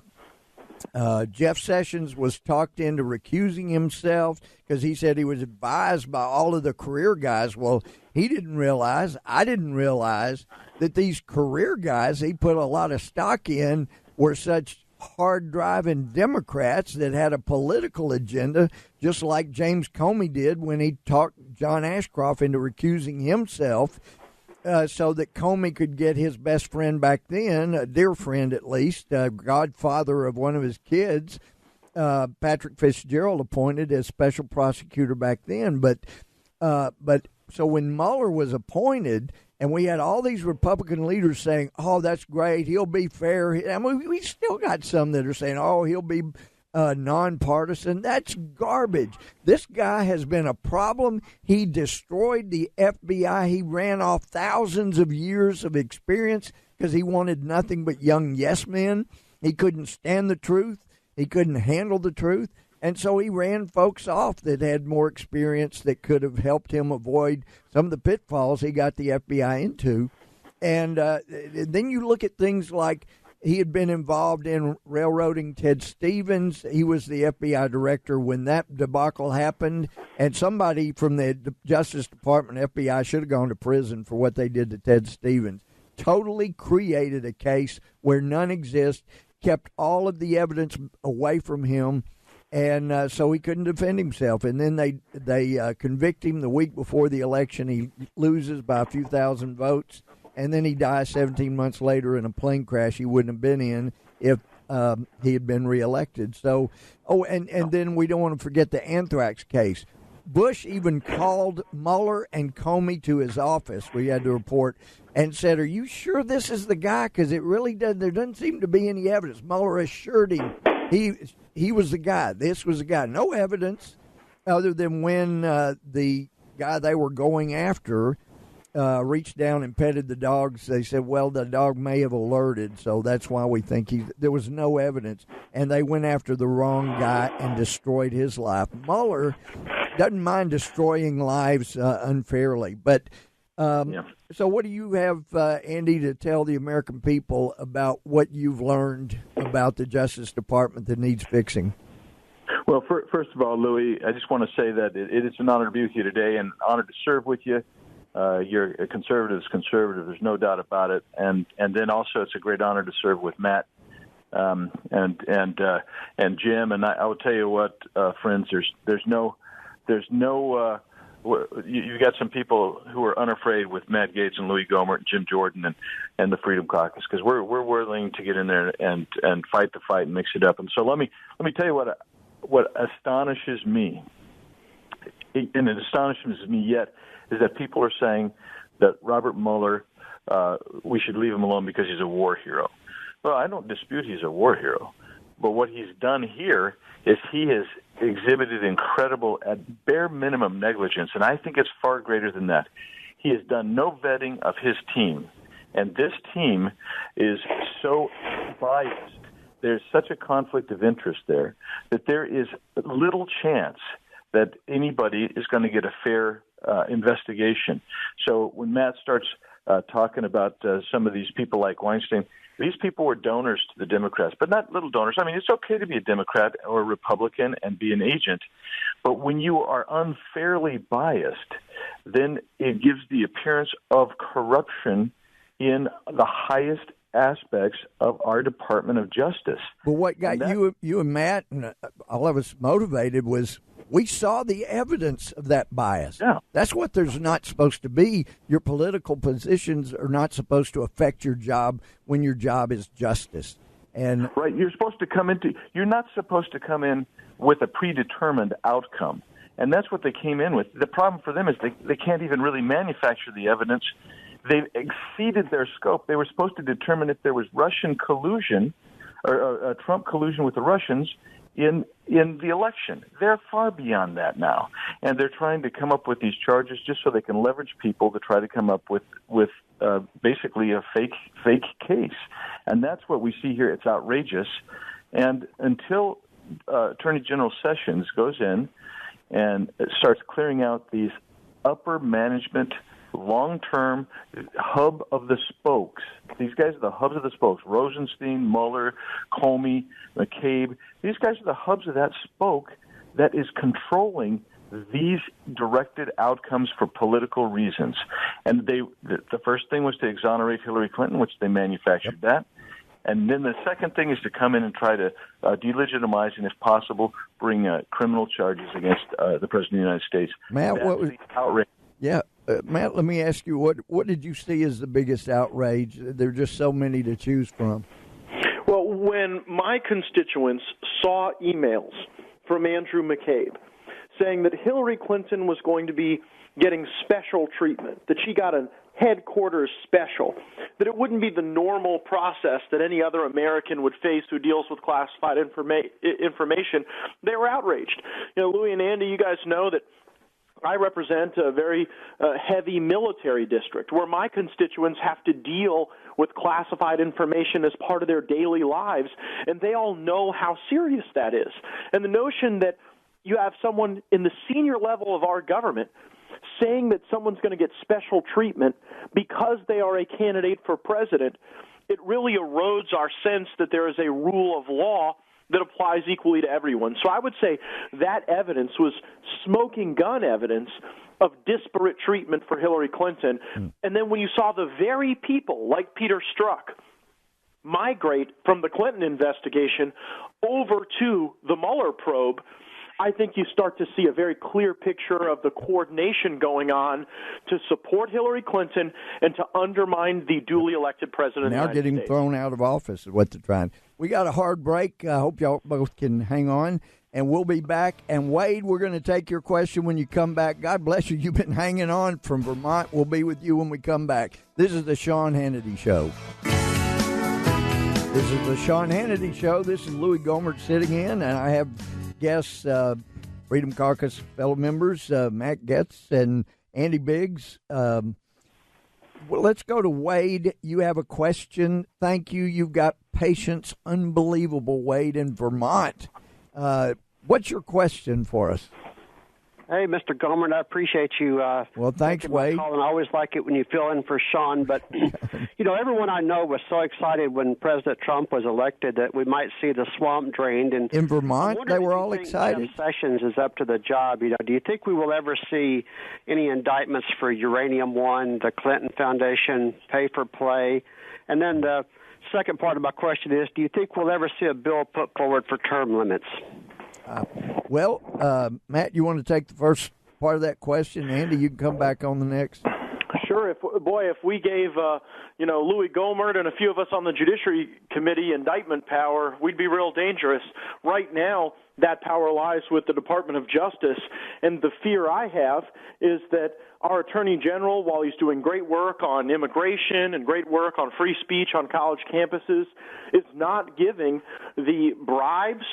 Jeff Sessions was talked into recusing himself because he said he was advised by all of the career guys. Well, he didn't realize, I didn't realize, that these career guys he put a lot of stock in were such hard-driving Democrats that had a political agenda, just like James Comey did when he talked John Ashcroft into recusing himself. So that Comey could get his best friend back then, a dear friend at least, godfather of one of his kids, Patrick Fitzgerald, appointed as special prosecutor back then. But so when Mueller was appointed, and we had all these Republican leaders saying, "Oh, that's great, he'll be fair," and we still got some that are saying, "Oh, he'll be nonpartisan." That's garbage. This guy has been a problem. He destroyed the FBI. He ran off thousands of years of experience because he wanted nothing but young yes men. He couldn't stand the truth. He couldn't handle the truth. And so he ran folks off that had more experience that could have helped him avoid some of the pitfalls he got the FBI into. And then you look at things like he had been involved in railroading Ted Stevens. He was the FBI director when that debacle happened. And somebody from the Justice Department, FBI, should have gone to prison for what they did to Ted Stevens. Totally created a case where none exists, kept all of the evidence away from him, and so he couldn't defend himself. And then they convict him the week before the election. He loses by a few thousand votes. and then he dies 17 months later in a plane crash he wouldn't have been in if he had been reelected. So, and then we don't want to forget the anthrax case. Bush even called Mueller and Comey to his office. We had to report and said, "Are you sure this is the guy? Because it really doesn't. There doesn't seem to be any evidence." Mueller assured him he was the guy. This was the guy. No evidence other than when the guy they were going after reached down and petted the dogs. They said, "Well, the dog may have alerted, so that's why we think there was no evidence." And they went after the wrong guy and destroyed his life. Mueller doesn't mind destroying lives unfairly. But so what do you have, Andy, to tell the American people about what you've learned about the Justice Department that needs fixing? Well, first of all, Louie, I just want to say that it is an honor to be with you today and an honor to serve with you. You're a conservative, there's no doubt about it. And then also it's a great honor to serve with Matt and Jim. And I will tell you what, friends, there's no you got some people who are unafraid with Matt Gaetz and Louie Gohmert and Jim Jordan and the Freedom Caucus, because we're willing to get in there and fight the fight and mix it up. And so let me tell you what astonishes me, and it astonishes me yet, is that people are saying that Robert Mueller, we should leave him alone because he's a war hero. Well, I don't dispute he's a war hero. But what he's done here is he has exhibited incredible, at bare minimum, negligence, and I think it's far greater than that. He has done no vetting of his team, and this team is so biased. There's such a conflict of interest there that there is little chance that anybody is going to get a fair investigation. So when Matt starts talking about some of these people like Weinstein, these people were donors to the Democrats, but not little donors. I mean, it's okay to be a Democrat or a Republican and be an agent, but when you are unfairly biased, then it gives the appearance of corruption in the highest aspects of our Department of Justice. But what got you and Matt and all of us motivated was we saw the evidence of that bias. Yeah. That's what there's not supposed to be. Your political positions are not supposed to affect your job when your job is justice. And right, you're not supposed to come in with a predetermined outcome. And that's what they came in with. The problem for them is they can't even really manufacture the evidence. They've exceeded their scope. They were supposed to determine if there was Russian collusion or Trump collusion with the Russians in the election. They're far beyond that now, and they're trying to come up with these charges just so they can leverage people to try to come up with basically a fake case. And that's what we see here. It's outrageous. And until Attorney General Sessions goes in and starts clearing out these upper management, long-term hub of the spokes. These guys are the hubs of the spokes. Rosenstein, Mueller, Comey, McCabe. These guys are the hubs of that spoke that is controlling these directed outcomes for political reasons. And the first thing was to exonerate Hillary Clinton, which they manufactured that. And then the second thing is to come in and try to delegitimize and, if possible, bring criminal charges against the President of the United States. Matt, what was outrage? Yeah. Matt, let me ask you, what did you see as the biggest outrage? There are just so many to choose from. Well, when my constituents saw emails from Andrew McCabe saying that Hillary Clinton was going to be getting special treatment, that she got a headquarters special, that it wouldn't be the normal process that any other American would face who deals with classified information, they were outraged. Louie and Andy, you guys know that I represent a very heavy military district where my constituents have to deal with classified information as part of their daily lives, and they all know how serious that is. And the notion that you have someone in the senior level of our government saying that someone's going to get special treatment because they are a candidate for president, it really erodes our sense that there is a rule of law that applies equally to everyone. So I would say that evidence was smoking gun evidence of disparate treatment for Hillary Clinton. And then when you saw the very people like Peter Strzok migrate from the Clinton investigation over to the Mueller probe, I think you start to see a very clear picture of the coordination going on to support Hillary Clinton and to undermine the duly elected president of the United States. Now getting thrown out of office is what they're trying. We got a hard break. I hope y'all both can hang on, and we'll be back. And, Wade, we're going to take your question when you come back. God bless you. You've been hanging on from Vermont. We'll be with you when we come back. This is the Sean Hannity Show. This is the Sean Hannity Show. This is Louie Gohmert sitting in, and I have guests, Freedom Caucus fellow members, Matt Getz and Andy Biggs. Well, let's go to Wade. You have a question. Thank you. You've got patience. Unbelievable, Wade, in Vermont. What's your question for us? Hey, Mr. Gohmert, I appreciate you. Well, thanks, Wade. I always like it when you fill in for Sean. But, everyone I know was so excited when President Trump was elected that we might see the swamp drained. And in Vermont, they were all excited. Sessions is up to the job. Do you think we will ever see any indictments for Uranium One, the Clinton Foundation, pay for play? And then the second part of my question is, do you think we'll ever see a bill put forward for term limits? Matt, you want to take the first part of that question? Andy, you can come back on the next. Sure. If we gave Louie Gohmert and a few of us on the Judiciary Committee indictment power, we'd be real dangerous. Right now, that power lies with the Department of Justice, and the fear I have is that our Attorney General, while he's doing great work on immigration and great work on free speech on college campuses, is not giving the bribes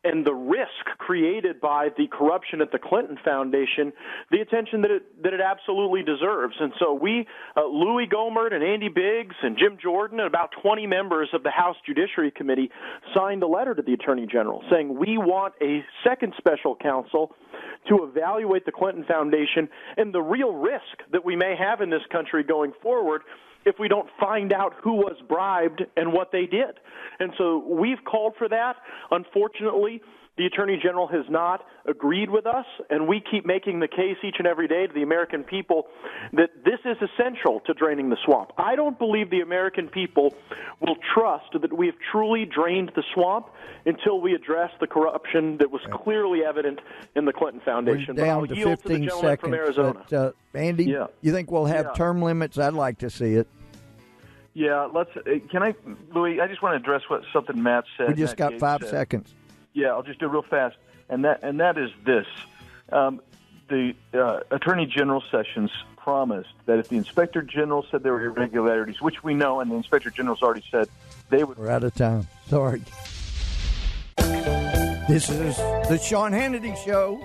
and the risk created by the corruption at the Clinton Foundation the attention that it absolutely deserves. And so we, Louie Gohmert and Andy Biggs and Jim Jordan and about 20 members of the House Judiciary Committee signed a letter to the Attorney General saying we want a second special counsel to evaluate the Clinton Foundation and the real risk that we may have in this country going forward if we don't find out who was bribed and what they did. And so we've called for that. Unfortunately, the Attorney General has not agreed with us, and we keep making the case each and every day to the American people that this is essential to draining the swamp. I don't believe the American people will trust that we have truly drained the swamp until we address the corruption that was clearly evident in the Clinton Foundation. We're down to 15 seconds. From Arizona. But, Andy, you think we'll have term limits? I'd like to see it. Yeah, Louie, I just want to address something Matt said. We just got 5 seconds. Yeah, I'll just do it real fast, and that is this: the Attorney General Sessions promised that if the Inspector General said there were irregularities, which we know, and the Inspector General's already said, they would. We're out of time. Sorry. This is the Sean Hannity Show.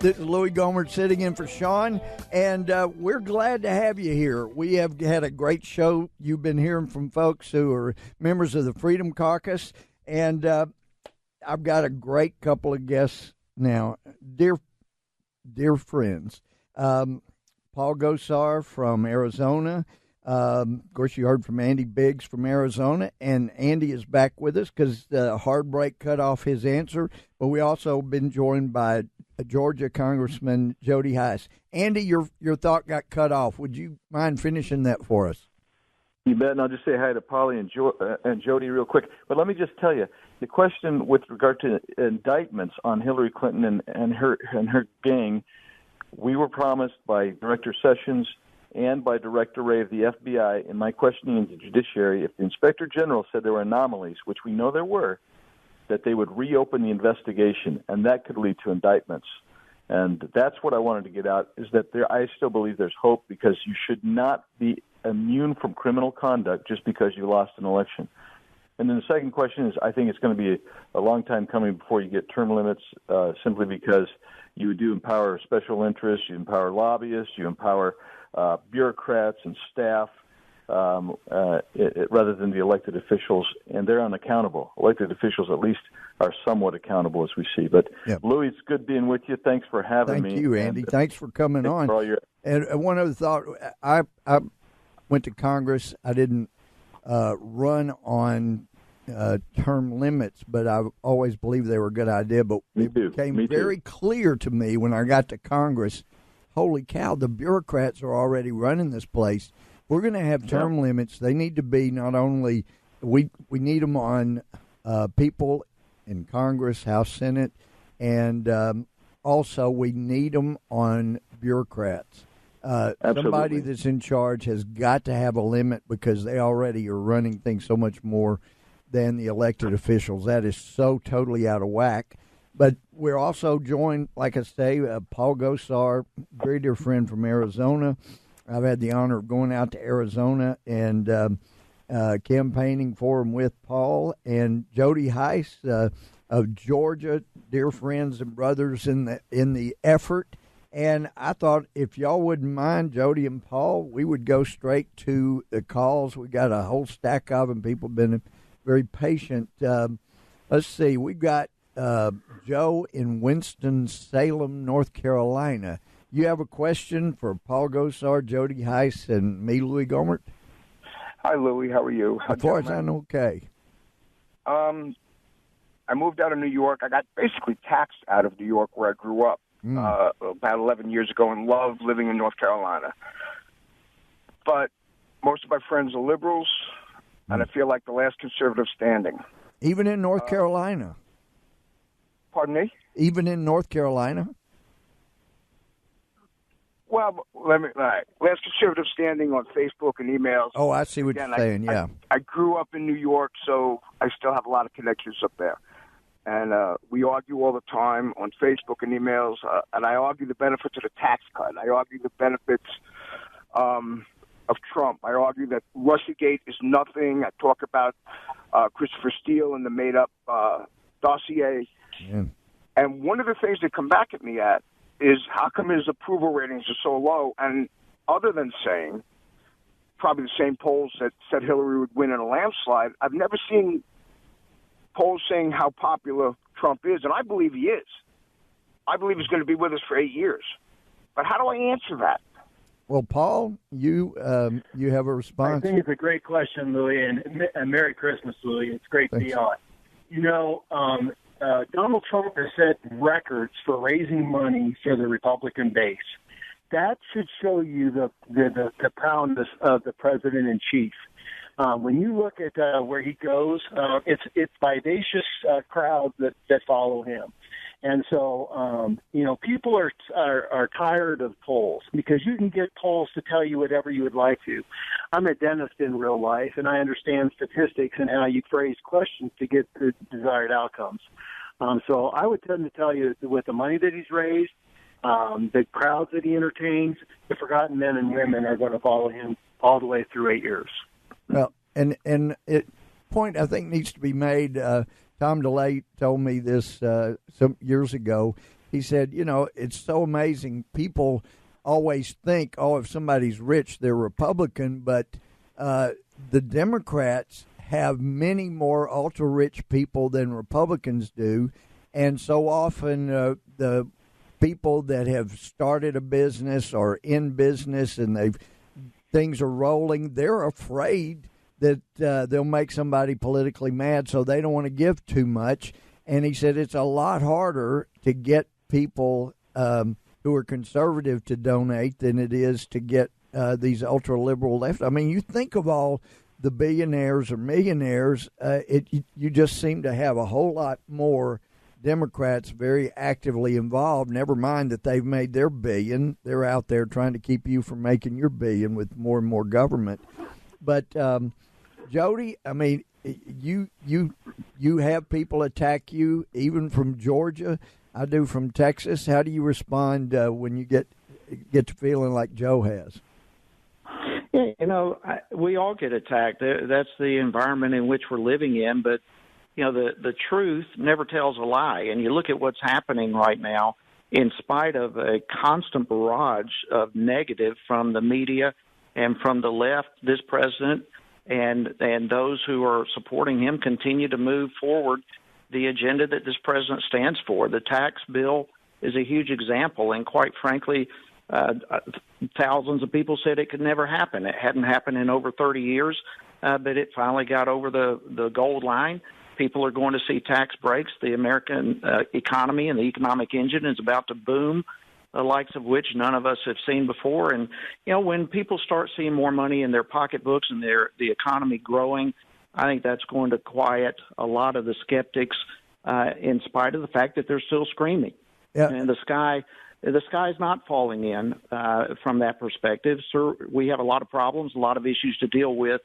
This is Louie Gohmert sitting in for Sean, and we're glad to have you here. We have had a great show. You've been hearing from folks who are members of the Freedom Caucus, and I've got a great couple of guests now, dear friends. Paul Gosar from Arizona. Of course, you heard from Andy Biggs from Arizona, and Andy is back with us because the hard break cut off his answer. But we also been joined by Georgia Congressman Jody Hice. Andy, your thought got cut off. Would you mind finishing that for us? You bet, and I'll just say hi to Polly and Jody real quick. But let me just tell you, the question with regard to indictments on Hillary Clinton and her gang, we were promised by Director Sessions and by Director Wray of the FBI in my questioning in the judiciary, if the Inspector General said there were anomalies, which we know there were, that they would reopen the investigation, and that could lead to indictments. And that's what I wanted to get out, is that I still believe there's hope, because you should not be immune from criminal conduct just because you lost an election. And then the second question is, I think it's going to be a long time coming before you get term limits, simply because you do empower special interests, you empower lobbyists, you empower bureaucrats and staff, rather than the elected officials, and they're unaccountable. Elected officials at least are somewhat accountable, as we see. But, Louie, it's good being with you. Thanks for having me. Thank you, Andy. Thanks for coming on. And one other thought, I went to Congress. I didn't run on term limits, but I've always believed they were a good idea. But it became very clear to me when I got to Congress, holy cow, the bureaucrats are already running this place. We're going to have term limits. They need to be not only we need them on people in Congress, House, Senate, and also we need them on bureaucrats. Somebody that's in charge has got to have a limit because they already are running things so much more than the elected officials. That is so totally out of whack. But we're also joined, like I say, Paul Gosar, very dear friend from Arizona. I've had the honor of going out to Arizona and campaigning for him with Paul, and Jody Heiss of Georgia, dear friends and brothers in the effort. And I thought if y'all wouldn't mind, Jody and Paul, we would go straight to the calls. We got a whole stack of them. People have been very patient. Let's see. We've got Joe in Winston-Salem, North Carolina. You have a question for Paul Gosar, Jody Heiss, and me, Louie Gohmert? Hi, Louie. How are you? As far as I know, okay. I moved out of New York. I got basically taxed out of New York where I grew up about 11 years ago and loved living in North Carolina. But most of my friends are liberals, and I feel like the last conservative standing. Even in North Carolina? Pardon me? Even in North Carolina? Well, all right. Last conservative standing on Facebook and emails. Oh, I see what you're saying, yeah. I grew up in New York, so I still have a lot of connections up there. And we argue all the time on Facebook and emails, and I argue the benefits of the tax cut. I argue the benefits of Trump. I argue that Russiagate is nothing. I talk about Christopher Steele and the made-up dossier. Yeah. And one of the things they come back at me at is how come his approval ratings are so low? And other than saying, probably the same polls that said Hillary would win in a landslide, I've never seen polls saying how popular Trump is, and I believe he is. I believe he's going to be with us for 8 years. But how do I answer that? Well, Paul, you have a response. I think it's a great question, Louie, and Merry Christmas, Louie. It's great to be on. You know, Donald Trump has set records for raising money for the Republican base. That should show you the proudness of the president in chief. When you look at where he goes, it's vivacious crowds that follow him. And so, people are tired of polls because you can get polls to tell you whatever you would like to. I'm a dentist in real life, and I understand statistics and how you phrase questions to get the desired outcomes. So I would tend to tell you that with the money that he's raised, the crowds that he entertains, the forgotten men and women are going to follow him all the way through 8 years. Well, and point I think needs to be made. Tom DeLay told me this some years ago. He said, it's so amazing. People always think, if somebody's rich, they're Republican, but the Democrats have many more ultra-rich people than Republicans do, and so often the people that have started a business or in business and things are rolling, they're afraid that they'll make somebody politically mad, so they don't want to give too much. And he said it's a lot harder to get people who are conservative to donate than it is to get these ultra-liberal left. I mean, you think of all the billionaires or millionaires, you just seem to have a whole lot more Democrats very actively involved. Never mind that they've made their billion. They're out there trying to keep you from making your billion with more and more government. But Jody, I mean, you have people attack you, even from Georgia. I do from Texas. How do you respond when you get to feeling like Joe has? Yeah, we all get attacked. That's the environment in which we're living in. But, the truth never tells a lie. And you look at what's happening right now, in spite of a constant barrage of negative from the media and from the left, this president and those who are supporting him continue to move forward the agenda that this president stands for. The tax bill is a huge example. And quite frankly, thousands of people said it could never happen. It hadn't happened in over 30 years, but it finally got over the gold line. People are going to see tax breaks. The American economy and the economic engine is about to boom, the likes of which none of us have seen before. And, when people start seeing more money in their pocketbooks and the economy growing, I think that's going to quiet a lot of the skeptics in spite of the fact that they're still screaming. Yeah. And the sky's not falling in from that perspective. So we have a lot of problems, a lot of issues to deal with.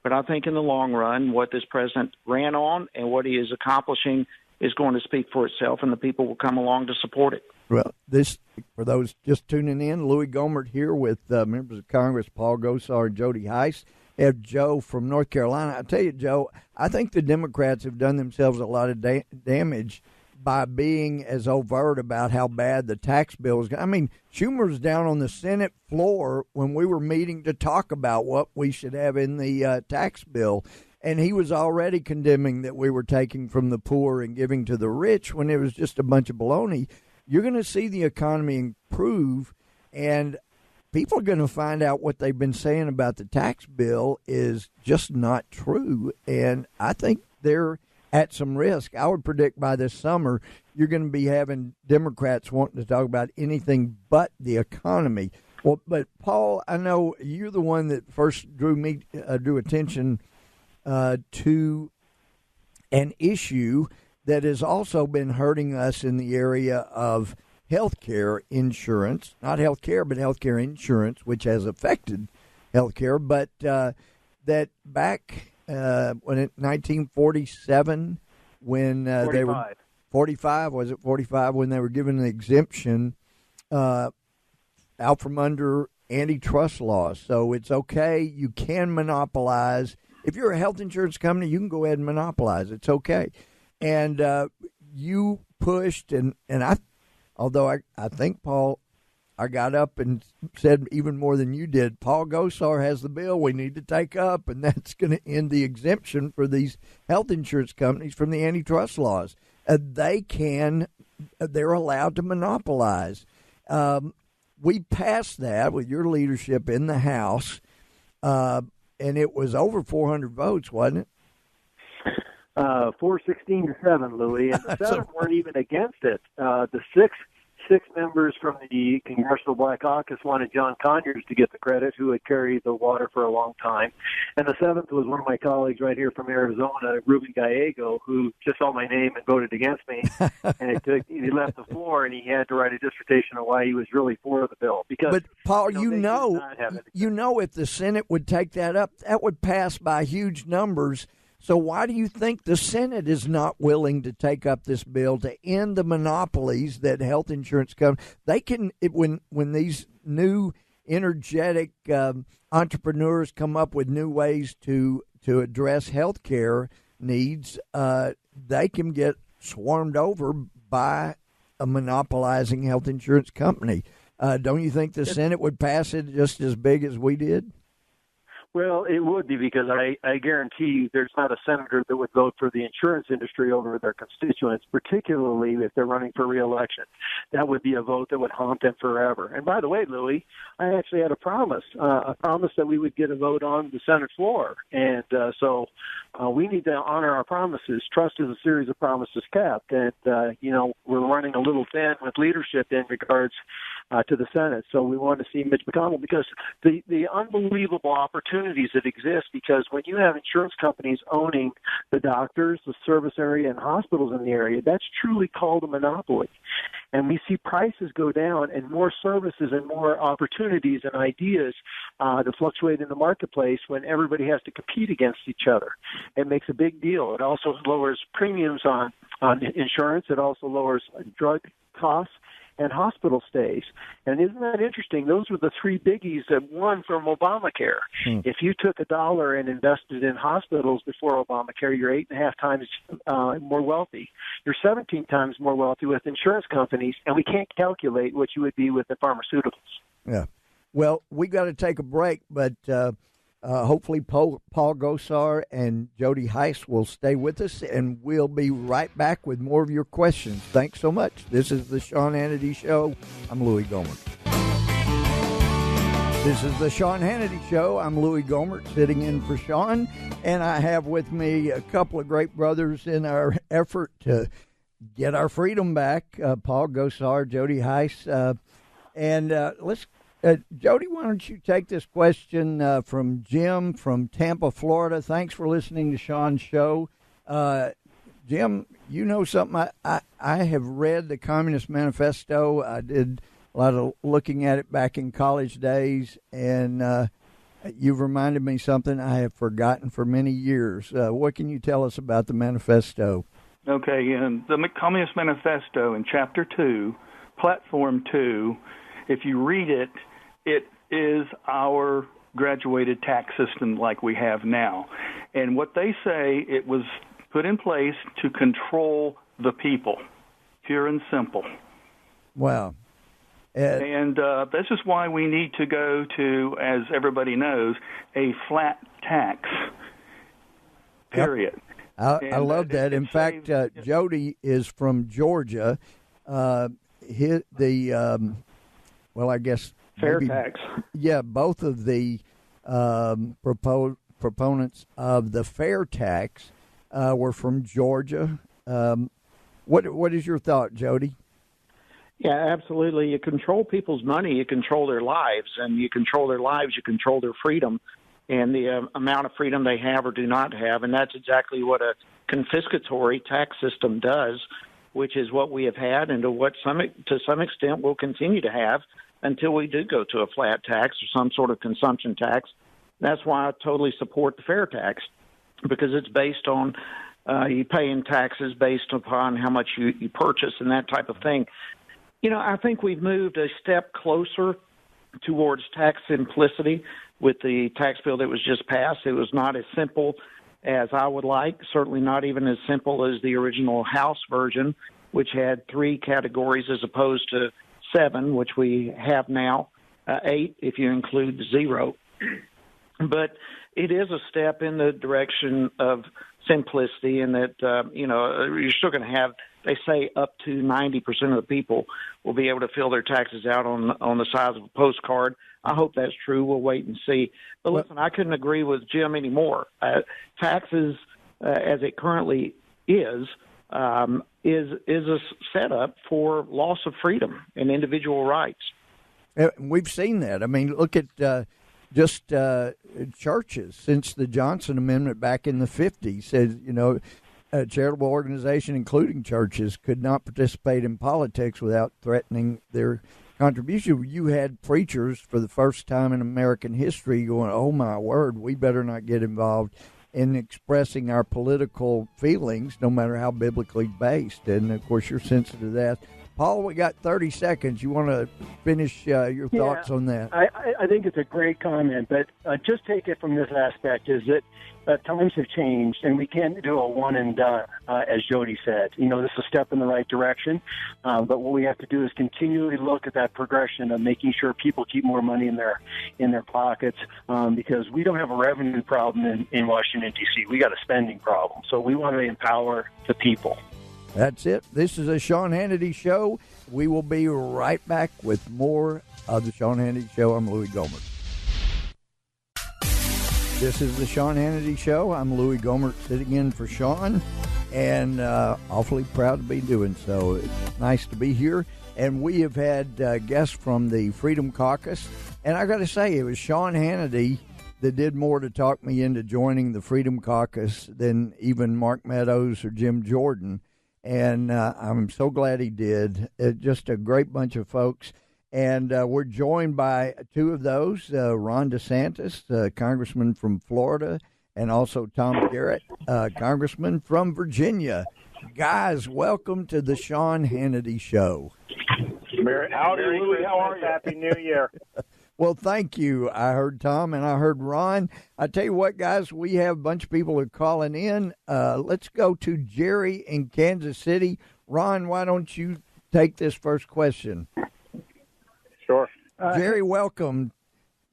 But I think in the long run, what this president ran on and what he is accomplishing is going to speak for itself, and the people will come along to support it. Well, this, for those just tuning in, Louie Gohmert here with members of Congress Paul Gosar and Jody Heiss. Have Joe from North Carolina. I tell you, Joe, I think the Democrats have done themselves a lot of damage by being as overt about how bad the tax bill is. I mean, Schumer was down on the Senate floor when we were meeting to talk about what we should have in the tax bill, and he was already condemning that we were taking from the poor and giving to the rich when it was just a bunch of baloney. You're going to see the economy improve, and people are going to find out what they've been saying about the tax bill is just not true, and I think they're at some risk. I would predict by this summer you're going to be having Democrats wanting to talk about anything but the economy. Well, but Paul, I know you're the one that first drew attention to an issue that has also been hurting us in the area of health care insurance, not health care, but health care insurance, which has affected health care, but that back when in 1947, when they were 45, was it 45, when they were given an exemption out from under antitrust laws. So it's okay. You can monopolize. If you're a health insurance company, you can go ahead and monopolize. It's okay. And you pushed, and although I think, Paul, I got up and said even more than you did, Paul Gosar has the bill we need to take up, and that's going to end the exemption for these health insurance companies from the antitrust laws. They're allowed to monopolize. We passed that with your leadership in the House, and it was over 400 votes, wasn't it? 416-7, Louie, and the seven weren't even against it. The six members from the Congressional Black Caucus wanted John Conyers to get the credit, who had carried the water for a long time. And the seventh was one of my colleagues right here from Arizona, Ruben Gallego, who just saw my name and voted against me. And he left the floor, and he had to write a dissertation on why he was really for the bill. Because, but, Paul, if the Senate would take that up, that would pass by huge numbers. So why do you think the Senate is not willing to take up this bill to end the monopolies that health insurance companies? They can, when these new energetic entrepreneurs come up with new ways to address health care needs, they can get swarmed over by a monopolizing health insurance company. Don't you think the Senate would pass it just as big as we did? Well, it would be, because I guarantee you there's not a senator that would vote for the insurance industry over their constituents, particularly if they're running for re-election. That would be a vote that would haunt them forever. And by the way, Louie, I actually had a promise that we would get a vote on the Senate floor. And so we need to honor our promises. Trust is a series of promises kept. And, we're running a little thin with leadership in regards to the Senate. So we want to see Mitch McConnell, because the unbelievable opportunities that exist, because when you have insurance companies owning the doctors, the service area, and hospitals in the area, that's truly called a monopoly. And we see prices go down and more services and more opportunities and ideas to fluctuate in the marketplace when everybody has to compete against each other. It makes a big deal. It also lowers premiums on insurance. It also lowers drug costs and hospital stays. And isn't that interesting? Those were the three biggies that won from Obamacare. If you took $1 and invested in hospitals before Obamacare, you're 8.5 times more wealthy. You're 17 times more wealthy with insurance companies, and we can't calculate what you would be with the pharmaceuticals. Yeah. Well, we got to take a break, but hopefully Paul Gosar and Jody Heiss will stay with us, and we'll be right back with more of your questions. Thanks so much. This is the Sean Hannity Show. I'm Louie Gohmert. This is the Sean Hannity Show. I'm Louie Gohmert, sitting in for Sean, and I have with me a couple of great brothers in our effort to get our freedom back, Paul Gosar, Jody Heiss. Let's Jody, why don't you take this question from Jim from Tampa, Florida. Thanks for listening to Sean's show. Jim, you know something? I have read the Communist Manifesto. I did a lot of looking at it back in college days, and you've reminded me something I have forgotten for many years. What can you tell us about the manifesto? Okay, in the Communist Manifesto in Chapter 2, Platform 2, if you read it, it is our graduated tax system like we have now. And what they say, it was put in place to control the people, pure and simple. Wow. And this is why we need to go to, as everybody knows, a flat tax, period. Yep. I love that. In fact, Jody is from Georgia. I guess fair tax. Yeah, both of the proponents of the fair tax were from Georgia. What is your thought, Jody? Yeah, absolutely. You control people's money, you control their lives, and you control their lives, you control their freedom and the amount of freedom they have or do not have. And that's exactly what a confiscatory tax system does, which is what we have had and to some extent we'll continue to have until we do go to a flat tax or some sort of consumption tax. That's why I totally support the fair tax, because it's based on you paying taxes based upon how much you purchase and that type of thing. You know, I think we've moved a step closer towards tax simplicity with the tax bill that was just passed. It was not as simple as I would like, certainly not even as simple as the original House version, which had 3 categories as opposed to 7, which we have now, 8 if you include 0. But it is a step in the direction of simplicity, and that, you're still going to have, they say up to 90% of the people will be able to fill their taxes out on the size of a postcard. I hope that's true. We'll wait and see. But listen, I couldn't agree with Jim anymore. Taxes, as it currently is a setup for loss of freedom and individual rights. We've seen that. I mean, look at just churches. Since the Johnson Amendment back in the 50s said, a charitable organization, including churches, could not participate in politics without threatening their contribution. You had preachers for the first time in American history going, oh, my word, we better not get involved in expressing our political feelings, no matter how biblically based. And, of course, you're sensitive to that. Paul, we got 30 seconds. You want to finish your thoughts on that? I think it's a great comment, but just take it from this aspect, is that times have changed, and we can't do a one and done, as Jody said. This is a step in the right direction, but what we have to do is continually look at that progression of making sure people keep more money in their pockets, because we don't have a revenue problem in Washington, D.C. We got a spending problem, so we want to empower the people. That's it. This is a Sean Hannity Show. We will be right back with more of the Sean Hannity Show. I'm Louie Gohmert. This is the Sean Hannity Show. I'm Louie Gohmert sitting in for Sean, and awfully proud to be doing so. It's nice to be here. And we have had guests from the Freedom Caucus. And I got to say, it was Sean Hannity that did more to talk me into joining the Freedom Caucus than even Mark Meadows or Jim Jordan. And I'm so glad he did. Just a great bunch of folks. And we're joined by 2 of those, Ron DeSantis, Congressman from Florida, and also Tom Garrett, Congressman from Virginia. Guys, welcome to the Sean Hannity Show. Howdy, Louie. How are you? Happy New Year. Well, thank you. I heard Tom and I heard Ron. I tell you what, guys, we have a bunch of people who are calling in. Let's go to Jerry in Kansas City. Ron, why don't you take this first question? Sure. Jerry, welcome.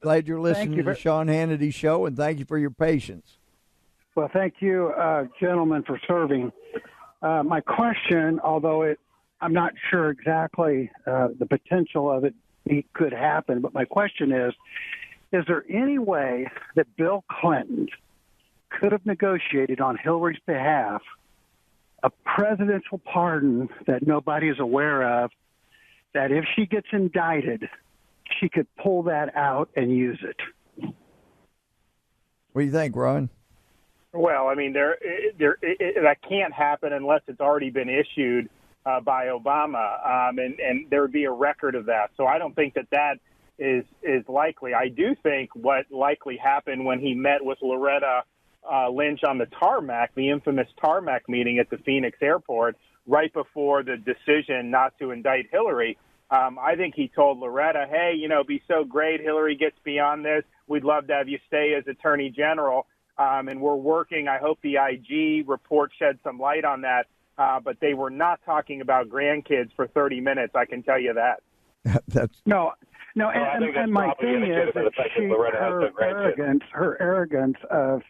Glad you're listening to the Sean Hannity Show, and thank you for your patience. Well, thank you, gentlemen, for serving. My question, although I'm not sure exactly the potential of it could happen, but my question is there any way that Bill Clinton could have negotiated on Hillary's behalf a presidential pardon that nobody is aware of, that if she gets indicted, she could pull that out and use it? What do you think, Ron? Well, I mean, that can't happen unless it's already been issued by Obama, and there would be a record of that. So I don't think that is likely. I do think what likely happened when he met with Loretta Lynch on the tarmac, the infamous tarmac meeting at the Phoenix airport, right before the decision not to indict Hillary. I think he told Loretta, hey, it'd be so great Hillary gets beyond this. We'd love to have you stay as Attorney General. And we're working. I hope the IG report shed some light on that. But they were not talking about grandkids for 30 minutes. I can tell you that. No. And my thing is that her arrogance of,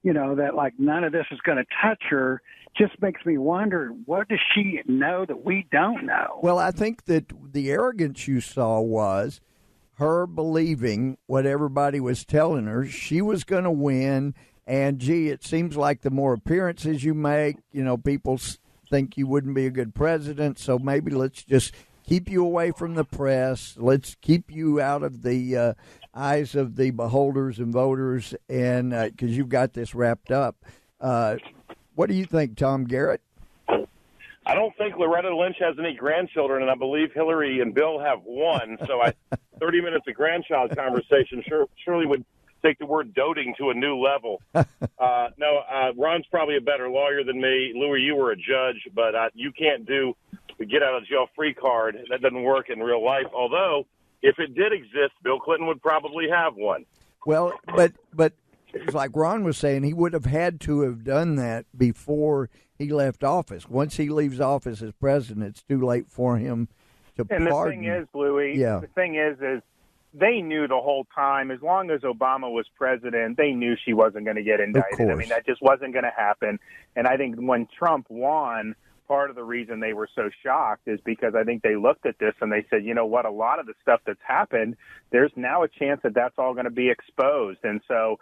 that like none of this is going to touch her, just makes me wonder, what does she know that we don't know? Well, I think that the arrogance you saw was her believing what everybody was telling her. She was going to win. And, gee, it seems like the more appearances you make, people think you wouldn't be a good president. So maybe let's just keep you away from the press. Let's keep you out of the eyes of the beholders and voters, and because you've got this wrapped up. What do you think, Tom Garrett? I don't think Loretta Lynch has any grandchildren, and I believe Hillary and Bill have one. So 30 minutes of grandchild conversation surely would take the word doting to a new level. Ron's probably a better lawyer than me. Louie, you were a judge, but you can't do the get-out-of-jail-free card. That doesn't work in real life, although if it did exist, Bill Clinton would probably have one. Well, but it's like Ron was saying, he would have had to have done that before he left office. Once he leaves office as president, it's too late for him to pardon. And the thing is, Louie, they knew the whole time, as long as Obama was president, they knew she wasn't going to get indicted. I mean, that just wasn't going to happen. And I think when Trump won, part of the reason they were so shocked is because I think they looked at this and they said, you know what, a lot of the stuff that's happened, there's now a chance that that's all going to be exposed. And so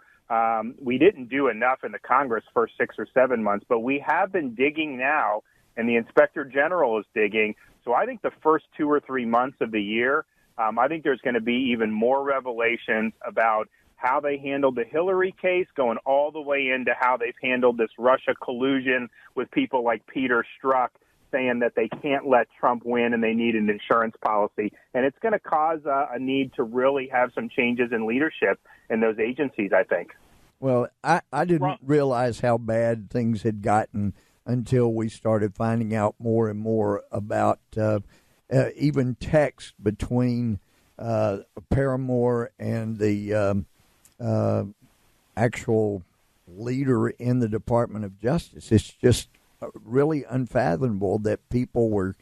we didn't do enough in the Congress for 6 or 7 months, but we have been digging now, and the Inspector General is digging. So I think the first 2 or 3 months of the year, I think there's going to be even more revelations about how they handled the Hillary case, going all the way into how they've handled this Russia collusion with people like Peter Strzok saying that they can't let Trump win and they need an insurance policy. And it's going to cause a need to really have some changes in leadership in those agencies, I think. Well, I didn't realize how bad things had gotten until we started finding out more and more about even text between Paramore and the actual leader in the Department of Justice. It's just really unfathomable that people were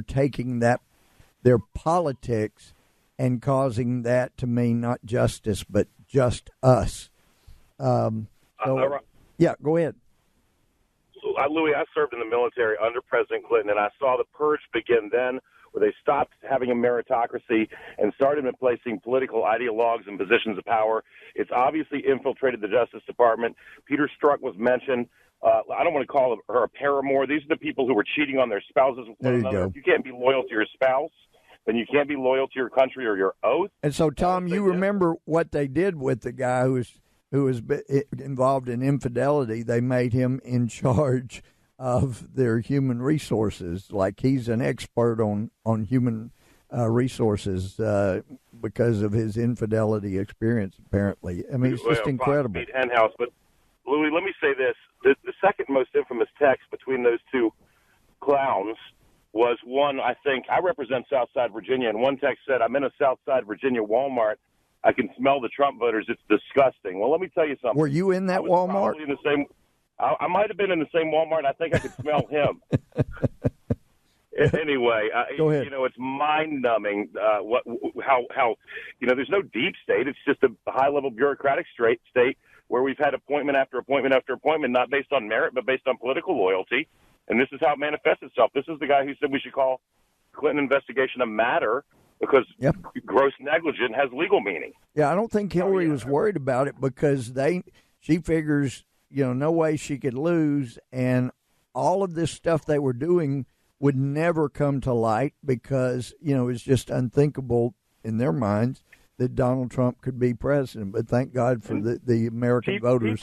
taking their politics and causing that to mean not justice but just us. Yeah, go ahead. Louis, I served in the military under President Clinton, and I saw the purge begin then, where they stopped having a meritocracy and started replacing political ideologues in positions of power. It's obviously infiltrated the Justice Department. Peter Strzok was mentioned. I don't want to call her a paramour. These are the people who were cheating on their spouses with one another. If you can't be loyal to your spouse, then you can't be loyal to your country or your oath. And so, Tom, you remember what they did with the guy who was involved in infidelity. They made him in charge of their human resources, like he's an expert on human resources because of his infidelity experience, apparently. I mean, it's just incredible. Henhouse, but, Louis, let me say this. The second most infamous text between those two clowns was one, I think, I represent Southside Virginia, and one text said, I'm in a Southside Virginia Walmart. I can smell the Trump voters. It's disgusting. Well, let me tell you something. Were you in that Walmart? In the same, I might have been in the same Walmart. I think I could smell him. Anyway, go ahead. It's mind-numbing how there's no deep state. It's just a high-level bureaucratic state where we've had appointment after appointment after appointment, not based on merit, but based on political loyalty. And this is how it manifests itself. This is the guy who said we should call Clinton investigation a matter because gross negligence has legal meaning. Yeah, I don't think Hillary was worried about it because she figures, no way she could lose, and all of this stuff they were doing would never come to light because, it's just unthinkable in their minds that Donald Trump could be president. But thank God for the American voters.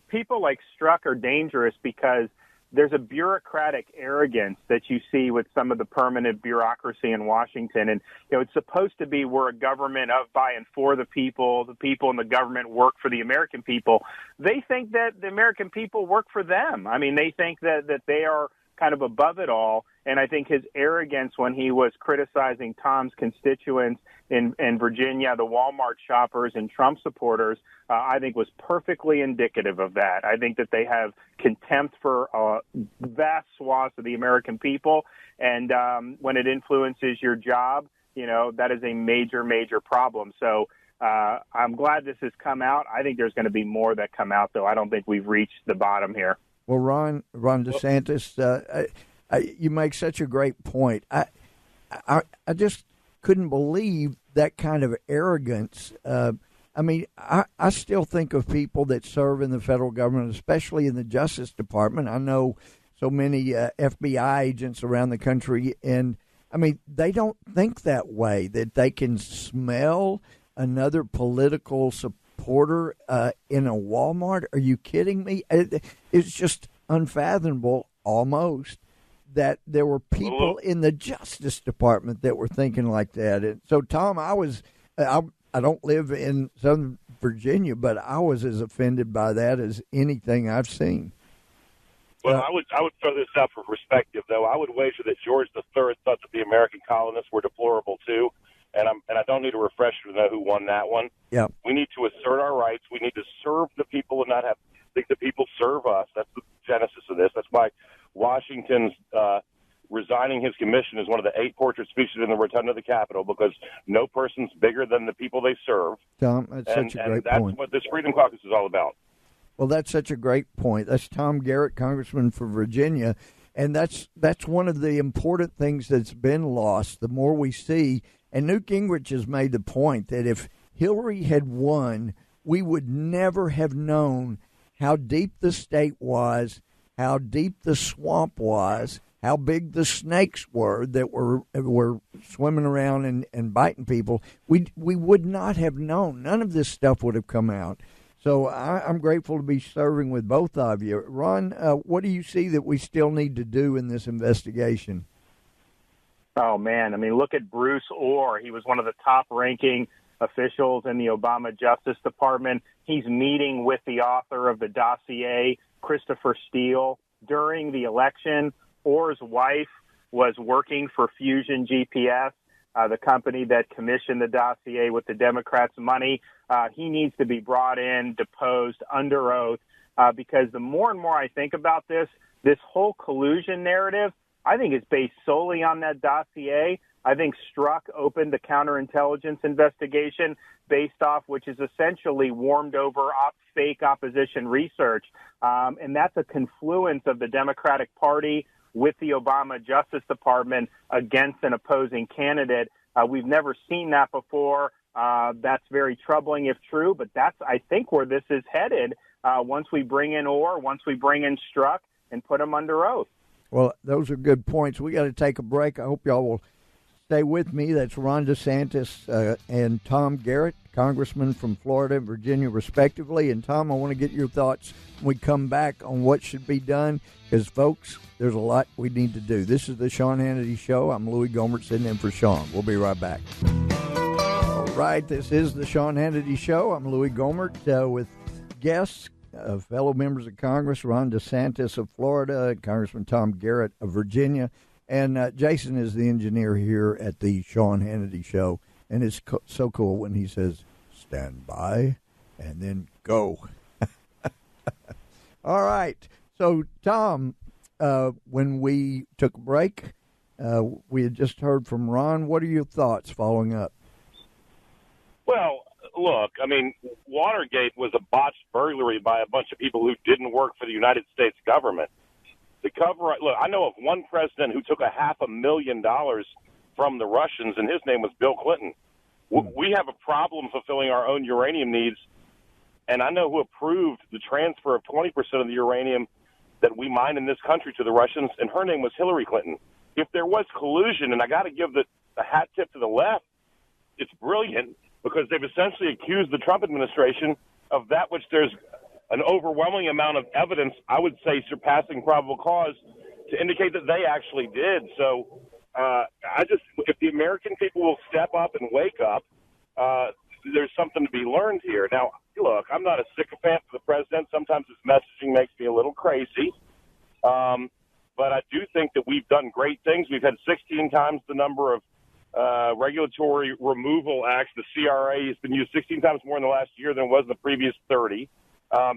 People like Strzok are dangerous because there's a bureaucratic arrogance that you see with some of the permanent bureaucracy in Washington. And, it's supposed to be we're a government of, by, and for the people in the government work for the American people. They think that the American people work for them. I mean, they think that they are kind of above it all. And I think his arrogance when he was criticizing Tom's constituents in Virginia, the Walmart shoppers and Trump supporters, I think was perfectly indicative of that. I think that they have contempt for vast swaths of the American people. And when it influences your job, that is a major, major problem. So I'm glad this has come out. I think there's going to be more that come out, though. I don't think we've reached the bottom here. Well, Ron DeSantis, you make such a great point. I just couldn't believe that kind of arrogance. I mean, I still think of people that serve in the federal government, especially in the Justice Department. I know so many FBI agents around the country, and, I mean, they don't think that way, that they can smell another political supporter in a Walmart. Are you kidding me? It's just unfathomable, almost, that there were people in the Justice Department that were thinking like that. And so, Tom, I don't live in Southern Virginia, but I was as offended by that as anything I've seen. Well, I would throw this out for perspective, though. I would wager that George III thought that the American colonists were deplorable too, and I don't need a refresher to know who won that one. Yeah, we need to assert our rights. We need to serve the people and not think the people serve us. That's the genesis of this. That's why Washington's resigning his commission is one of the 8 portrait speeches in the rotunda of the Capitol, because no person's bigger than the people they serve. Tom, that's such a great point. And that's what this Freedom Caucus is all about. Well, that's such a great point. That's Tom Garrett, Congressman for Virginia, and that's one of the important things that's been lost. The more we see, and Newt Gingrich has made the point that if Hillary had won, we would never have known how deep the state was, how deep the swamp was, how big the snakes were that were swimming around and biting people. We would not have known. None of this stuff would have come out. So I'm grateful to be serving with both of you. Ron, what do you see that we still need to do in this investigation? Oh, man. I mean, look at Bruce Orr. He was one of the top-ranking officials in the Obama Justice Department. He's meeting with the author of the dossier, Christopher Steele, during the election. Orr's wife was working for Fusion GPS, the company that commissioned the dossier with the Democrats' money. He needs to be brought in, deposed, under oath, because the more and more I think about this whole collusion narrative, I think it's based solely on that dossier. I think Strzok opened the counterintelligence investigation based off, which is essentially warmed over fake opposition research. And that's a confluence of the Democratic Party with the Obama Justice Department against an opposing candidate. We've never seen that before. That's very troubling if true, but that's, I think, where this is headed once we bring in Orr, once we bring in Strzok and put him under oath. Well, those are good points. We got to take a break. I hope y'all will stay with me. That's Ron DeSantis and Tom Garrett, congressman from Florida and Virginia, respectively. And, Tom, I want to get your thoughts when we come back on what should be done, because, folks, there's a lot we need to do. This is the Sean Hannity Show. I'm Louie Gohmert sitting in for Sean. We'll be right back. All right, this is the Sean Hannity Show. I'm Louie Gohmert with guests, fellow members of Congress, Ron DeSantis of Florida, Congressman Tom Garrett of Virginia, and Jason is the engineer here at the Sean Hannity Show. And it's so cool when he says, stand by, and then go. All right. So, Tom, when we took a break, we had just heard from Ron. What are your thoughts following up? Well, look, I mean, Watergate was a botched burglary by a bunch of people who didn't work for the United States government. The cover, look, I know of one president who took $500,000 from the Russians, and his name was Bill Clinton. We have a problem fulfilling our own uranium needs, and I know who approved the transfer of 20% of the uranium that we mine in this country to the Russians, and her name was Hillary Clinton. If there was collusion, and I got to give the hat tip to the left, it's brilliant. because they've essentially accused the Trump administration of that which there's an overwhelming amount of evidence, I would say surpassing probable cause, to indicate that they actually did. So if the American people will step up and wake up, there's something to be learned here. Now, look, I'm not a sycophant for the president. Sometimes his messaging makes me a little crazy. But I do think that we've done great things. We've had 16 times the number of regulatory removal acts. The CRA has been used 16 times more in the last year than it was in the previous 30.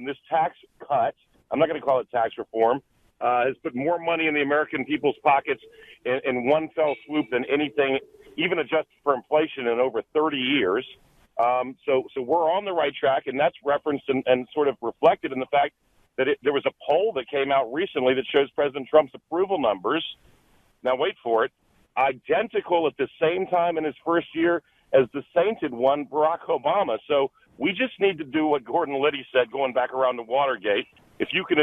This tax cut, I'm not going to call it tax reform, has put more money in the American people's pockets in one fell swoop than anything, even adjusted for inflation, in over 30 years. So we're on the right track, and that's referenced and sort of reflected in the fact that there was a poll that came out recently that shows President Trump's approval numbers, now wait for it, identical at the same time in his first year as the sainted one, Barack Obama. So we just need to do what Gordon Liddy said going back around to Watergate. If you can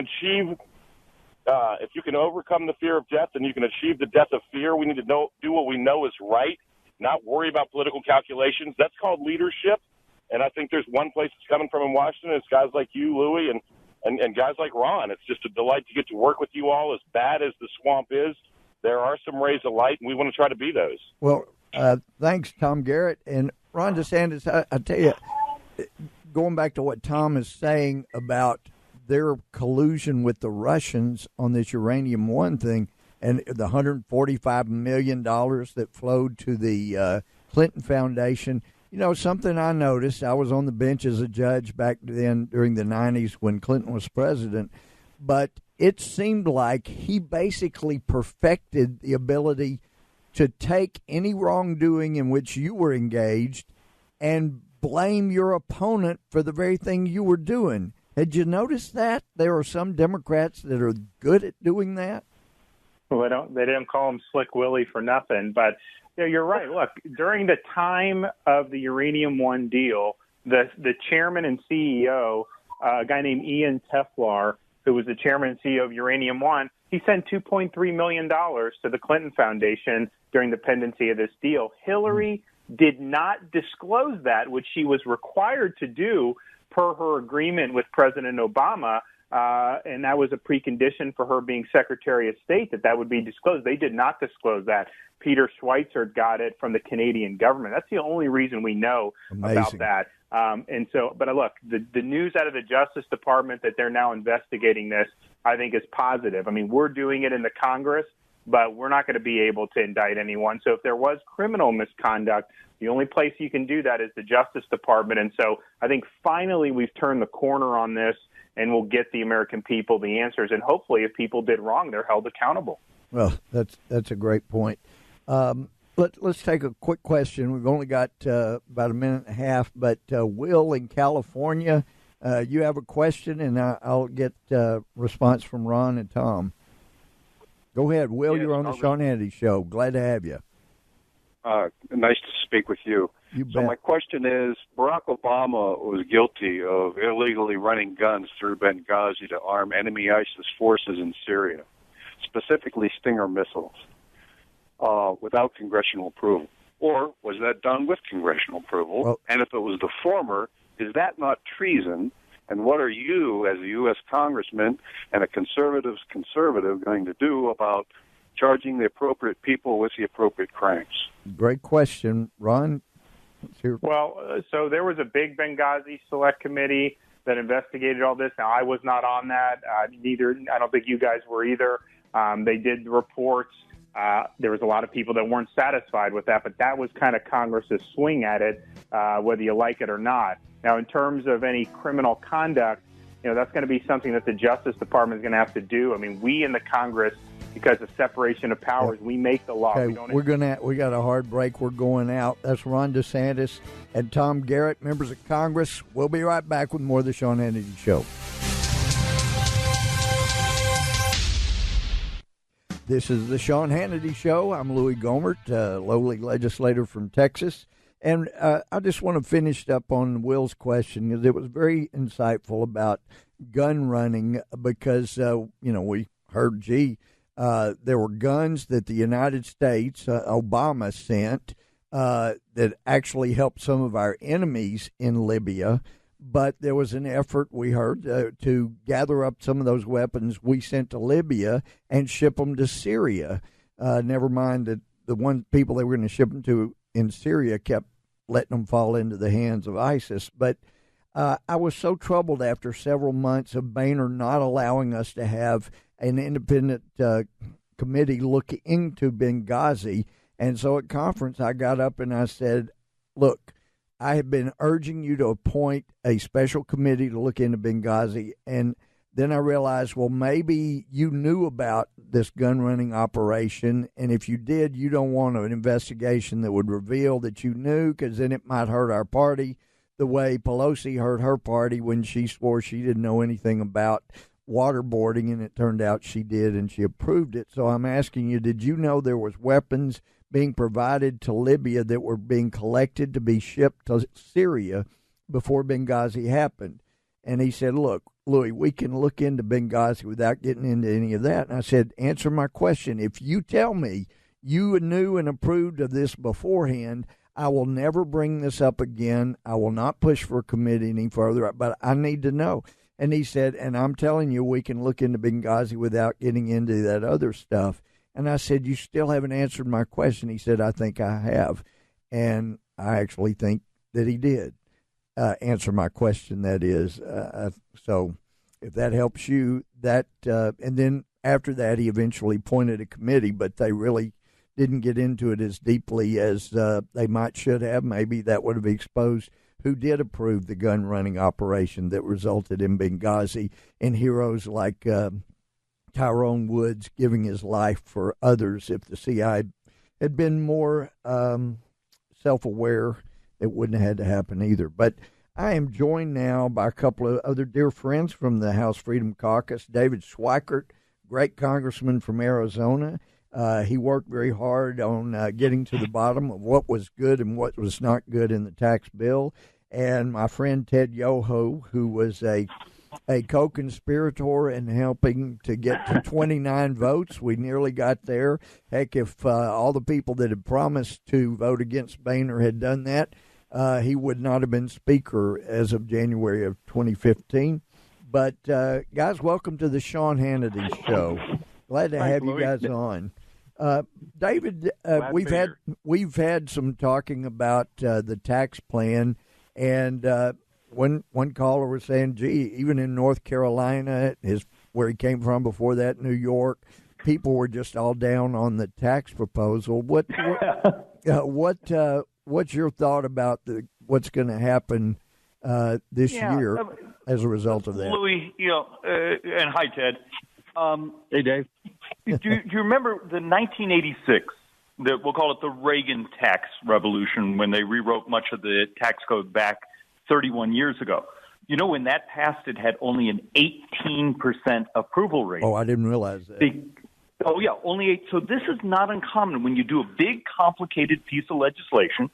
overcome the fear of death, then you can achieve the death of fear. We need to do what we know is right, not worry about political calculations. That's called leadership. And I think there's one place it's coming from in Washington. It's guys like you, Louie, and guys like Ron. It's just a delight to get to work with you all. As bad as the swamp is, there are some rays of light, and we want to try to be those. Well, thanks, Tom Garrett. And Ron DeSantis, I tell you, going back to what Tom is saying about their collusion with the Russians on this Uranium One thing and the $145 million that flowed to the Clinton Foundation, you know, something I noticed, I was on the bench as a judge back then during the 90s when Clinton was president, but it seemed like he basically perfected the ability to take any wrongdoing in which you were engaged and blame your opponent for the very thing you were doing. Had you noticed that? There are some Democrats that are good at doing that. Well, they didn't call him Slick Willie for nothing, but you're right. Look, during the time of the Uranium One deal, the chairman and CEO, a guy named Ian Teflar, who was the chairman and CEO of Uranium One, he sent $2.3 million to the Clinton Foundation during the pendency of this deal. Hillary did not disclose that, which she was required to do per her agreement with President Obama, and that was a precondition for her being Secretary of State, that would be disclosed. They did not disclose that. Peter Schweitzer got it from the Canadian government. That's the only reason we know about that. But look, the news out of the Justice Department that they're now investigating this, I think, is positive. I mean, we're doing it in the Congress, but we're not going to be able to indict anyone. So if there was criminal misconduct, the only place you can do that is the Justice Department. And so I think finally we've turned the corner on this, and we'll get the American people the answers. And hopefully if people did wrong, they're held accountable. Well, that's a great point. Let's take a quick question. We've only got about a minute and a half, but Will in California, you have a question, and I'll get a response from Ron and Tom. Go ahead, Will. Yes, you're on the Sean Hannity Show. Glad to have you. Nice to speak with you. So my question is, Barack Obama was guilty of illegally running guns through Benghazi to arm enemy ISIS forces in Syria, specifically Stinger missiles, without congressional approval. Or was that done with congressional approval? Well, and if it was the former, is that not treason? And what are you, as a U.S. congressman and a conservative going to do about charging the appropriate people with the appropriate crimes? Great question. Ron? Well, so there was a big Benghazi Select Committee that investigated all this. Now, I was not on that. I don't think you guys were either. They did the reports. There was a lot of people that weren't satisfied with that, but that was kind of Congress's swing at it, whether you like it or not. Now, in terms of any criminal conduct, that's going to be something that the Justice Department is going to have to do. I mean, we in the Congress, because of separation of powers, we make the law. Okay, we got a hard break. We're going out. That's Ron DeSantis and Tom Garrett, members of Congress. We'll be right back with more of the Sean Hannity Show. This is the Sean Hannity Show. I'm Louie Gohmert, lowly legislator from Texas. And I just want to finish up on Will's question, because it was very insightful about gun running, because, we heard, there were guns that the United States, Obama sent, that actually helped some of our enemies in Libya. But there was an effort, we heard, to gather up some of those weapons we sent to Libya and ship them to Syria. Never mind that the one people they were going to ship them to in Syria kept letting them fall into the hands of ISIS. But I was so troubled after several months of Boehner not allowing us to have an independent committee look into Benghazi. And so at conference, I got up and I said, look, I have been urging you to appoint a special committee to look into Benghazi. And then I realized, well, maybe you knew about this gun running operation. And if you did, you don't want an investigation that would reveal that you knew, because then it might hurt our party the way Pelosi hurt her party when she swore she didn't know anything about waterboarding. And it turned out she did, and she approved it. So I'm asking you, did you know there was weapons being provided to Libya that were being collected to be shipped to Syria before Benghazi happened? And he said, look, Louie, we can look into Benghazi without getting into any of that. And I said, answer my question. If you tell me you knew and approved of this beforehand, I will never bring this up again. I will not push for a committee any further, but I need to know. And he said, and I'm telling you, we can look into Benghazi without getting into that other stuff. And I said, you still haven't answered my question. He said, I think I have. And I actually think that he did answer my question, that is. So if that helps you, that and then after that, he eventually appointed a committee, but they really didn't get into it as deeply as they might should have. Maybe that would have exposed who did approve the gun running operation that resulted in Benghazi, and heroes like Tyrone Woods giving his life for others. If the CIA had been more self-aware, it wouldn't have had to happen either. But I am joined now by a couple of other dear friends from the House Freedom Caucus. David Schweikert, great congressman from Arizona. He worked very hard on getting to the bottom of what was good and what was not good in the tax bill. And my friend Ted Yoho, who was a co-conspirator in helping to get to 29 votes. We nearly got there. Heck, if all the people that had promised to vote against Boehner had done that, he would not have been Speaker as of January of 2015. But, guys, welcome to the Sean Hannity Show. Glad to have you guys on. David, we've had some talking about the tax plan, and one caller was saying, gee, even in North Carolina, where he came from before that, New York, people were just all down on the tax proposal. What's your thought about what's going to happen this year as a result of that? Louie, and hi, Ted. Hey, Dave. Do you remember the 1986, we'll call it the Reagan tax revolution, when they rewrote much of the tax code back 31 years ago? You know, when that passed, it had only an 18% approval rate. Oh, I didn't realize that. Only 8. So this is not uncommon when you do a big, complicated piece of legislation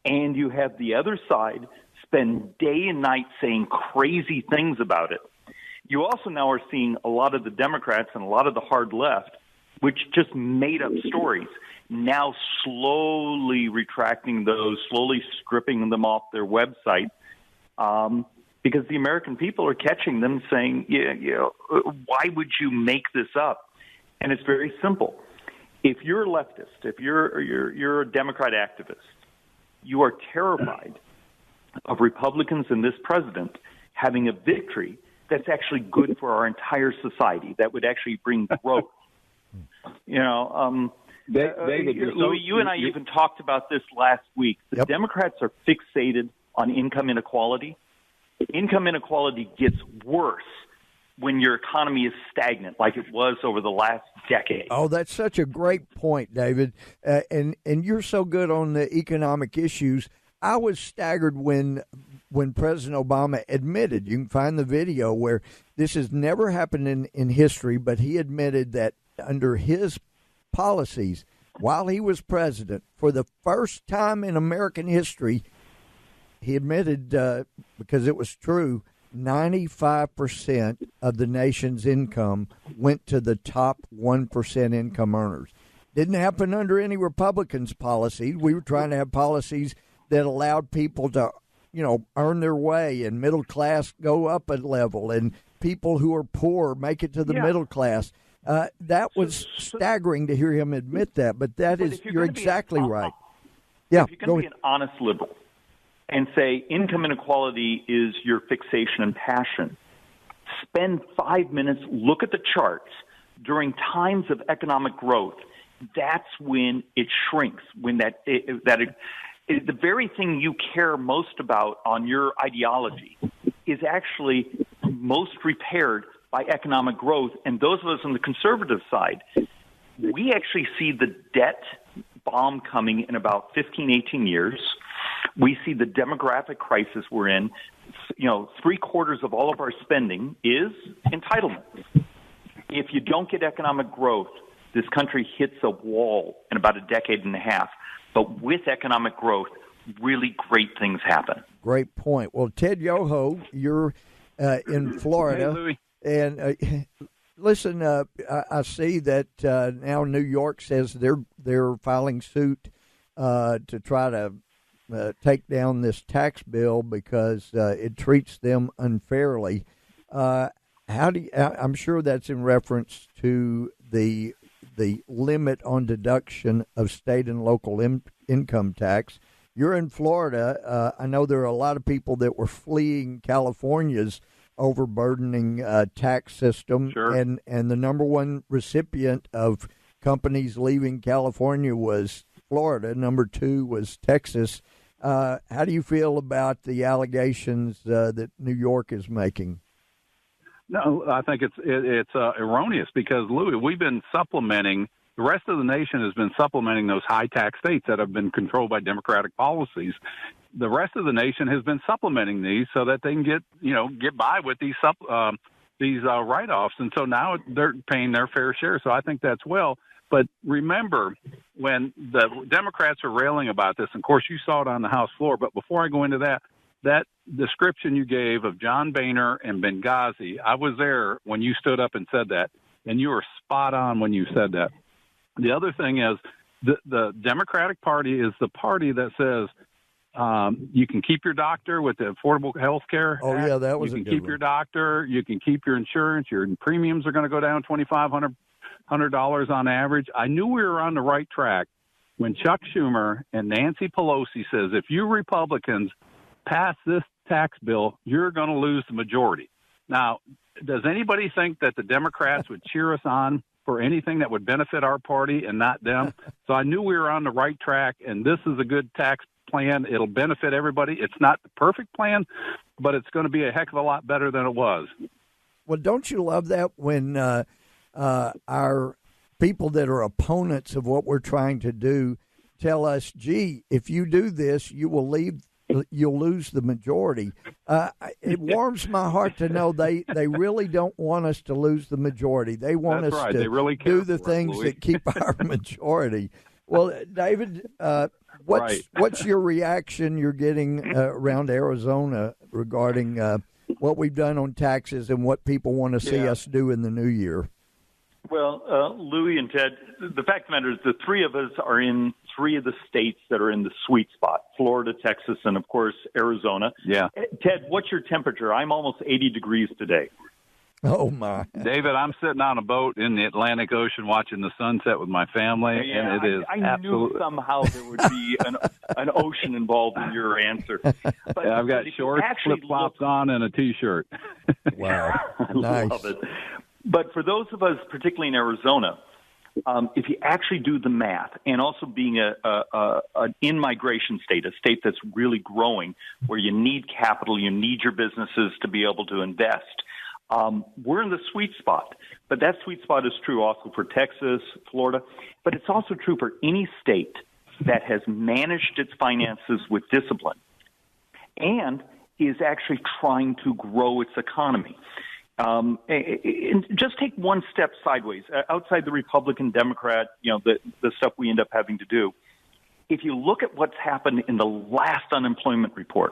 and you have the other side spend day and night saying crazy things about it. You also now are seeing a lot of the Democrats and a lot of the hard left, which just made up stories, now slowly retracting those, slowly stripping them off their website, because the American people are catching them saying, why would you make this up? And it's very simple. If you're a leftist, if you're a Democrat activist, you are terrified of Republicans and this president having a victory that's actually good for our entire society, that would actually bring growth. David, Louie, you and I even talked about this last week. The Democrats are fixated on income inequality. Income inequality gets worse when your economy is stagnant, like it was over the last decade. Oh, that's such a great point, David. And you're so good on the economic issues. I was staggered when President Obama admitted, you can find the video where this has never happened in history, but he admitted that under his policies, while he was president, for the first time in American history, he admitted, because it was true, 95% of the nation's income went to the top 1% income earners. Didn't happen under any Republicans' policies. We were trying to have policies that allowed people to, earn their way, and middle class go up a level, and people who are poor make it to the middle class. That was staggering to hear him admit that, but you're exactly right. Yeah, if you're going to be an honest liberal and say income inequality is your fixation and passion, spend 5 minutes, look at the charts. During times of economic growth, that's when it shrinks, when the very thing you care most about on your ideology is actually most repaired by economic growth. And those of us on the conservative side, we actually see the debt bomb coming in about 15, 18 years. We see the demographic crisis we're in. 3/4 of all of our spending is entitlements. If you don't get economic growth, this country hits a wall in about a decade and a half. But with economic growth, really great things happen. Great point. Well, Ted Yoho, you're in Florida. Hey, Louie. And listen, I see that now New York says they're filing suit to try to take down this tax bill because it treats them unfairly. I'm sure that's in reference to the limit on deduction of state and local income tax. You're in Florida. I know there are a lot of people that were fleeing California's overburdening tax system, sure. and the number one recipient of companies leaving California was Florida. Number two was Texas. How do you feel about the allegations that New York is making? No, I think it's erroneous because, Louis, we've been supplementing. The rest of the nation has been supplementing those high tax states that have been controlled by Democratic policies. The rest of the nation has been supplementing these so that they can get by with these write-offs, and so now they're paying their fair share. So I think that's well. But remember, when the Democrats are railing about this, and of course you saw it on the House floor. But before I go into that description you gave of John Boehner and Benghazi, I was there when you stood up and said that, and you were spot on when you said that. The other thing is the Democratic Party is the party that says you can keep your doctor with the Affordable Health Care. Oh, yeah, that was a good one. You can keep your doctor. You can keep your insurance. Your premiums are going to go down $2,500 on average. I knew we were on the right track when Chuck Schumer and Nancy Pelosi says, if you Republicans pass this tax bill, you're going to lose the majority. Now, does anybody think that the Democrats would cheer us on for anything that would benefit our party and not them? So I knew we were on the right track, and this is a good tax plan. It'll benefit everybody. It's not the perfect plan, but it's going to be a heck of a lot better than it was. Well, don't you love that when our people that are opponents of what we're trying to do tell us, gee, if you do this, you'll lose the majority. It warms my heart to know they really don't want us to lose the majority. They want That's us right. to they really do the things that keep our majority. Well, David, what's your reaction you're getting around Arizona regarding what we've done on taxes and what people want to see us do in the new year? Well, Louie and Ted, the fact of the matter is the three of us are in three of the states that are in the sweet spot, Florida, Texas, and, of course, Arizona. Yeah. Ted, what's your temperature? I'm almost 80 degrees today. Oh, my. David, I'm sitting on a boat in the Atlantic Ocean watching the sunset with my family, and it is I knew somehow there would be an ocean involved in your answer. But I've got shorts, flip-flops on, and a T-shirt. Wow. I Nice. love it. But for those of us, particularly in Arizona, if you actually do the math, and also being an in-migration state, a state that's really growing, where you need capital, you need your businesses to be able to invest, we're in the sweet spot. But that sweet spot is true also for Texas, Florida, but it's also true for any state that has managed its finances with discipline and is actually trying to grow its economy. And just take one step sideways, outside the Republican, Democrat, the stuff we end up having to do. If you look at what's happened in the last unemployment report,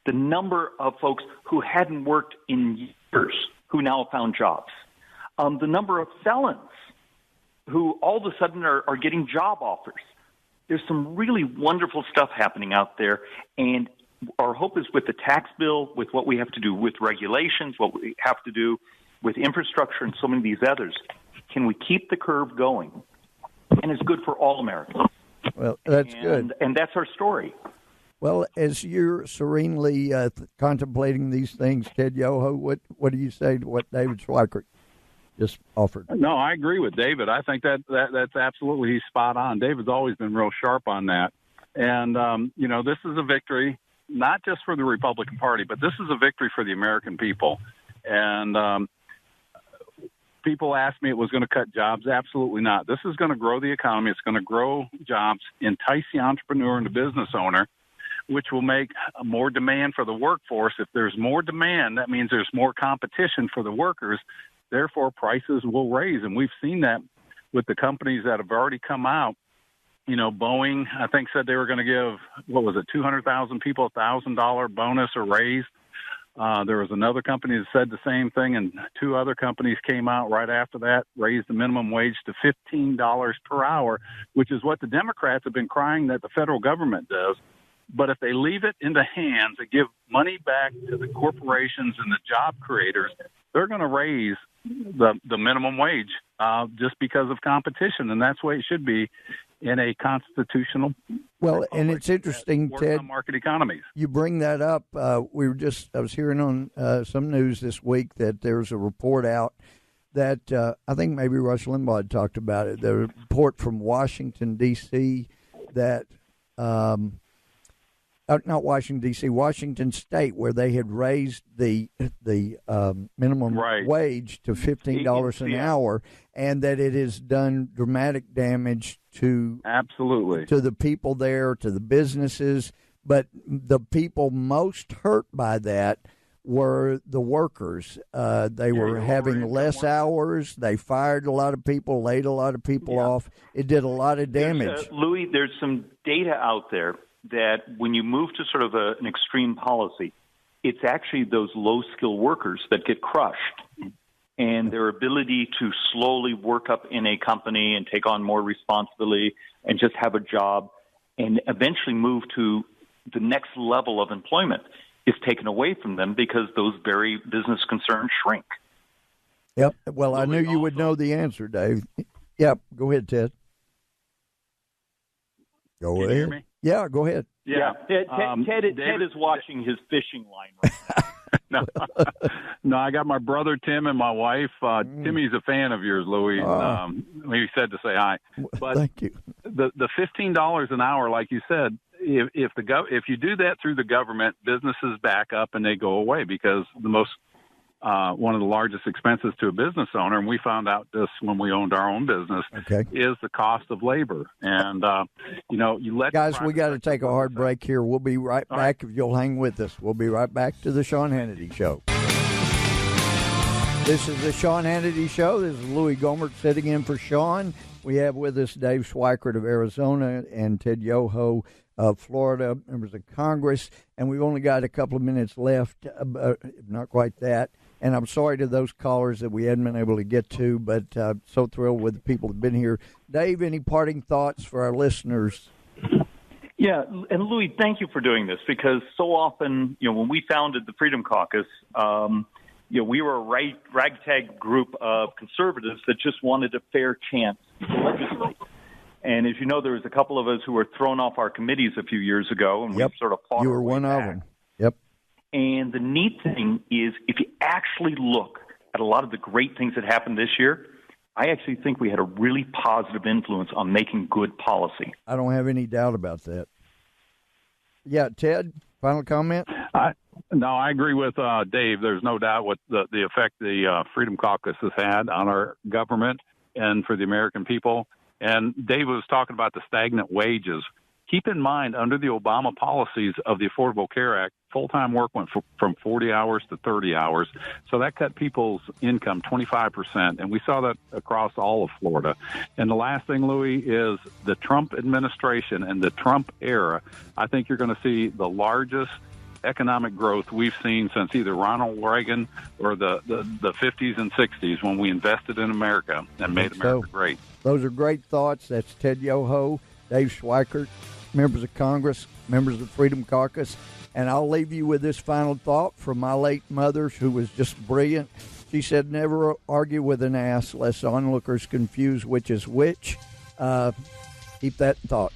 the number of folks who hadn't worked in years who now found jobs, the number of felons who all of a sudden are getting job offers. There's some really wonderful stuff happening out there, and our hope is with the tax bill, with what we have to do with regulations, what we have to do with infrastructure and so many of these others, can we keep the curve going? And it's good for all Americans. Well, that's good. And that's our story. Well, as you're serenely contemplating these things, Ted Yoho, what do you say to what David Schweikert just offered? No, I agree with David. I think that's absolutely, he's spot on. David's always been real sharp on that. And, this is a victory, not just for the Republican Party, but this is a victory for the American people. And people asked me it was going to cut jobs. Absolutely not. This is going to grow the economy. It's going to grow jobs, entice the entrepreneur and the business owner, which will make more demand for the workforce. If there's more demand, that means there's more competition for the workers. Therefore, prices will raise. And we've seen that with the companies that have already come out. Boeing, I think, said they were going to give, 200,000 people a $1,000 bonus or raise. There was another company that said the same thing, and two other companies came out right after that, raised the minimum wage to $15 per hour, which is what the Democrats have been crying that the federal government does. But if they leave it in the hands and give money back to the corporations and the job creators, they're going to raise the minimum wage just because of competition, and that's the way it should be in a constitutional. Well, and it's interesting, Ted, market economies. You bring that up. I was hearing on some news this week that there's a report out that I think maybe Rush Limbaugh talked about it. The report from Washington, D.C. that not Washington, D.C., Washington State, where they had raised the minimum wage to $15 an hour, and that it has done dramatic damage to the people there, to the businesses. But the people most hurt by that were the workers. They were having less hours. They fired a lot of people, laid a lot of people off. It did a lot of damage. Louis, there's some data out there that when you move to sort of an extreme policy, it's actually those low-skilled workers that get crushed. And their ability to slowly work up in a company and take on more responsibility and just have a job and eventually move to the next level of employment is taken away from them because those very business concerns shrink. Yep. Well, I knew you would know the answer, Dave. Yep. Go ahead, Ted. Go ahead. Can you hear me? Yeah, go ahead. Yeah. Ted is watching his fishing line right now. No, I got my brother Tim and my wife. Timmy's a fan of yours, Louis. He said to say hi. But thank you. The $15 an hour, like you said, if you do that through the government, businesses back up and they go away because one of the largest expenses to a business owner, and we found out this when we owned our own business, is the cost of labor. And, you let guys, we got to take a hard break here. We'll be right back if you'll hang with us. We'll be right back to the Sean Hannity Show. This is the Sean Hannity Show. This is Louie Gohmert sitting in for Sean. We have with us Dave Schweikert of Arizona and Ted Yoho of Florida, members of Congress. And we've only got a couple of minutes left, not quite that. And I'm sorry to those callers that we hadn't been able to get to, but so thrilled with the people that have been here. Dave, any parting thoughts for our listeners? Yeah, and Louis, thank you for doing this because so often, when we founded the Freedom Caucus, we were a ragtag group of conservatives that just wanted a fair chance to legislate. And as you know, there was a couple of us who were thrown off our committees a few years ago, and we sort of fought. You were one of them. Yep. And the neat thing is, if you actually look at a lot of the great things that happened this year, I actually think we had a really positive influence on making good policy. I don't have any doubt about that. Yeah, Ted, final comment? No, I agree with Dave. There's no doubt what the effect the Freedom Caucus has had on our government and for the American people. And Dave was talking about the stagnant wages. Keep in mind, under the Obama policies of the Affordable Care Act, full-time work went from 40 hours to 30 hours. So that cut people's income 25%, and we saw that across all of Florida. And the last thing, Louis, is the Trump administration and the Trump era. I think you're going to see the largest economic growth we've seen since either Ronald Reagan or the 50s and 60s when we invested in America and made America great. Those are great thoughts. That's Ted Yoho, Dave Schweikert, members of Congress, members of the Freedom Caucus. And I'll leave you with this final thought from my late mother, who was just brilliant. She said, never argue with an ass lest onlookers confuse which is which. Keep that in thought.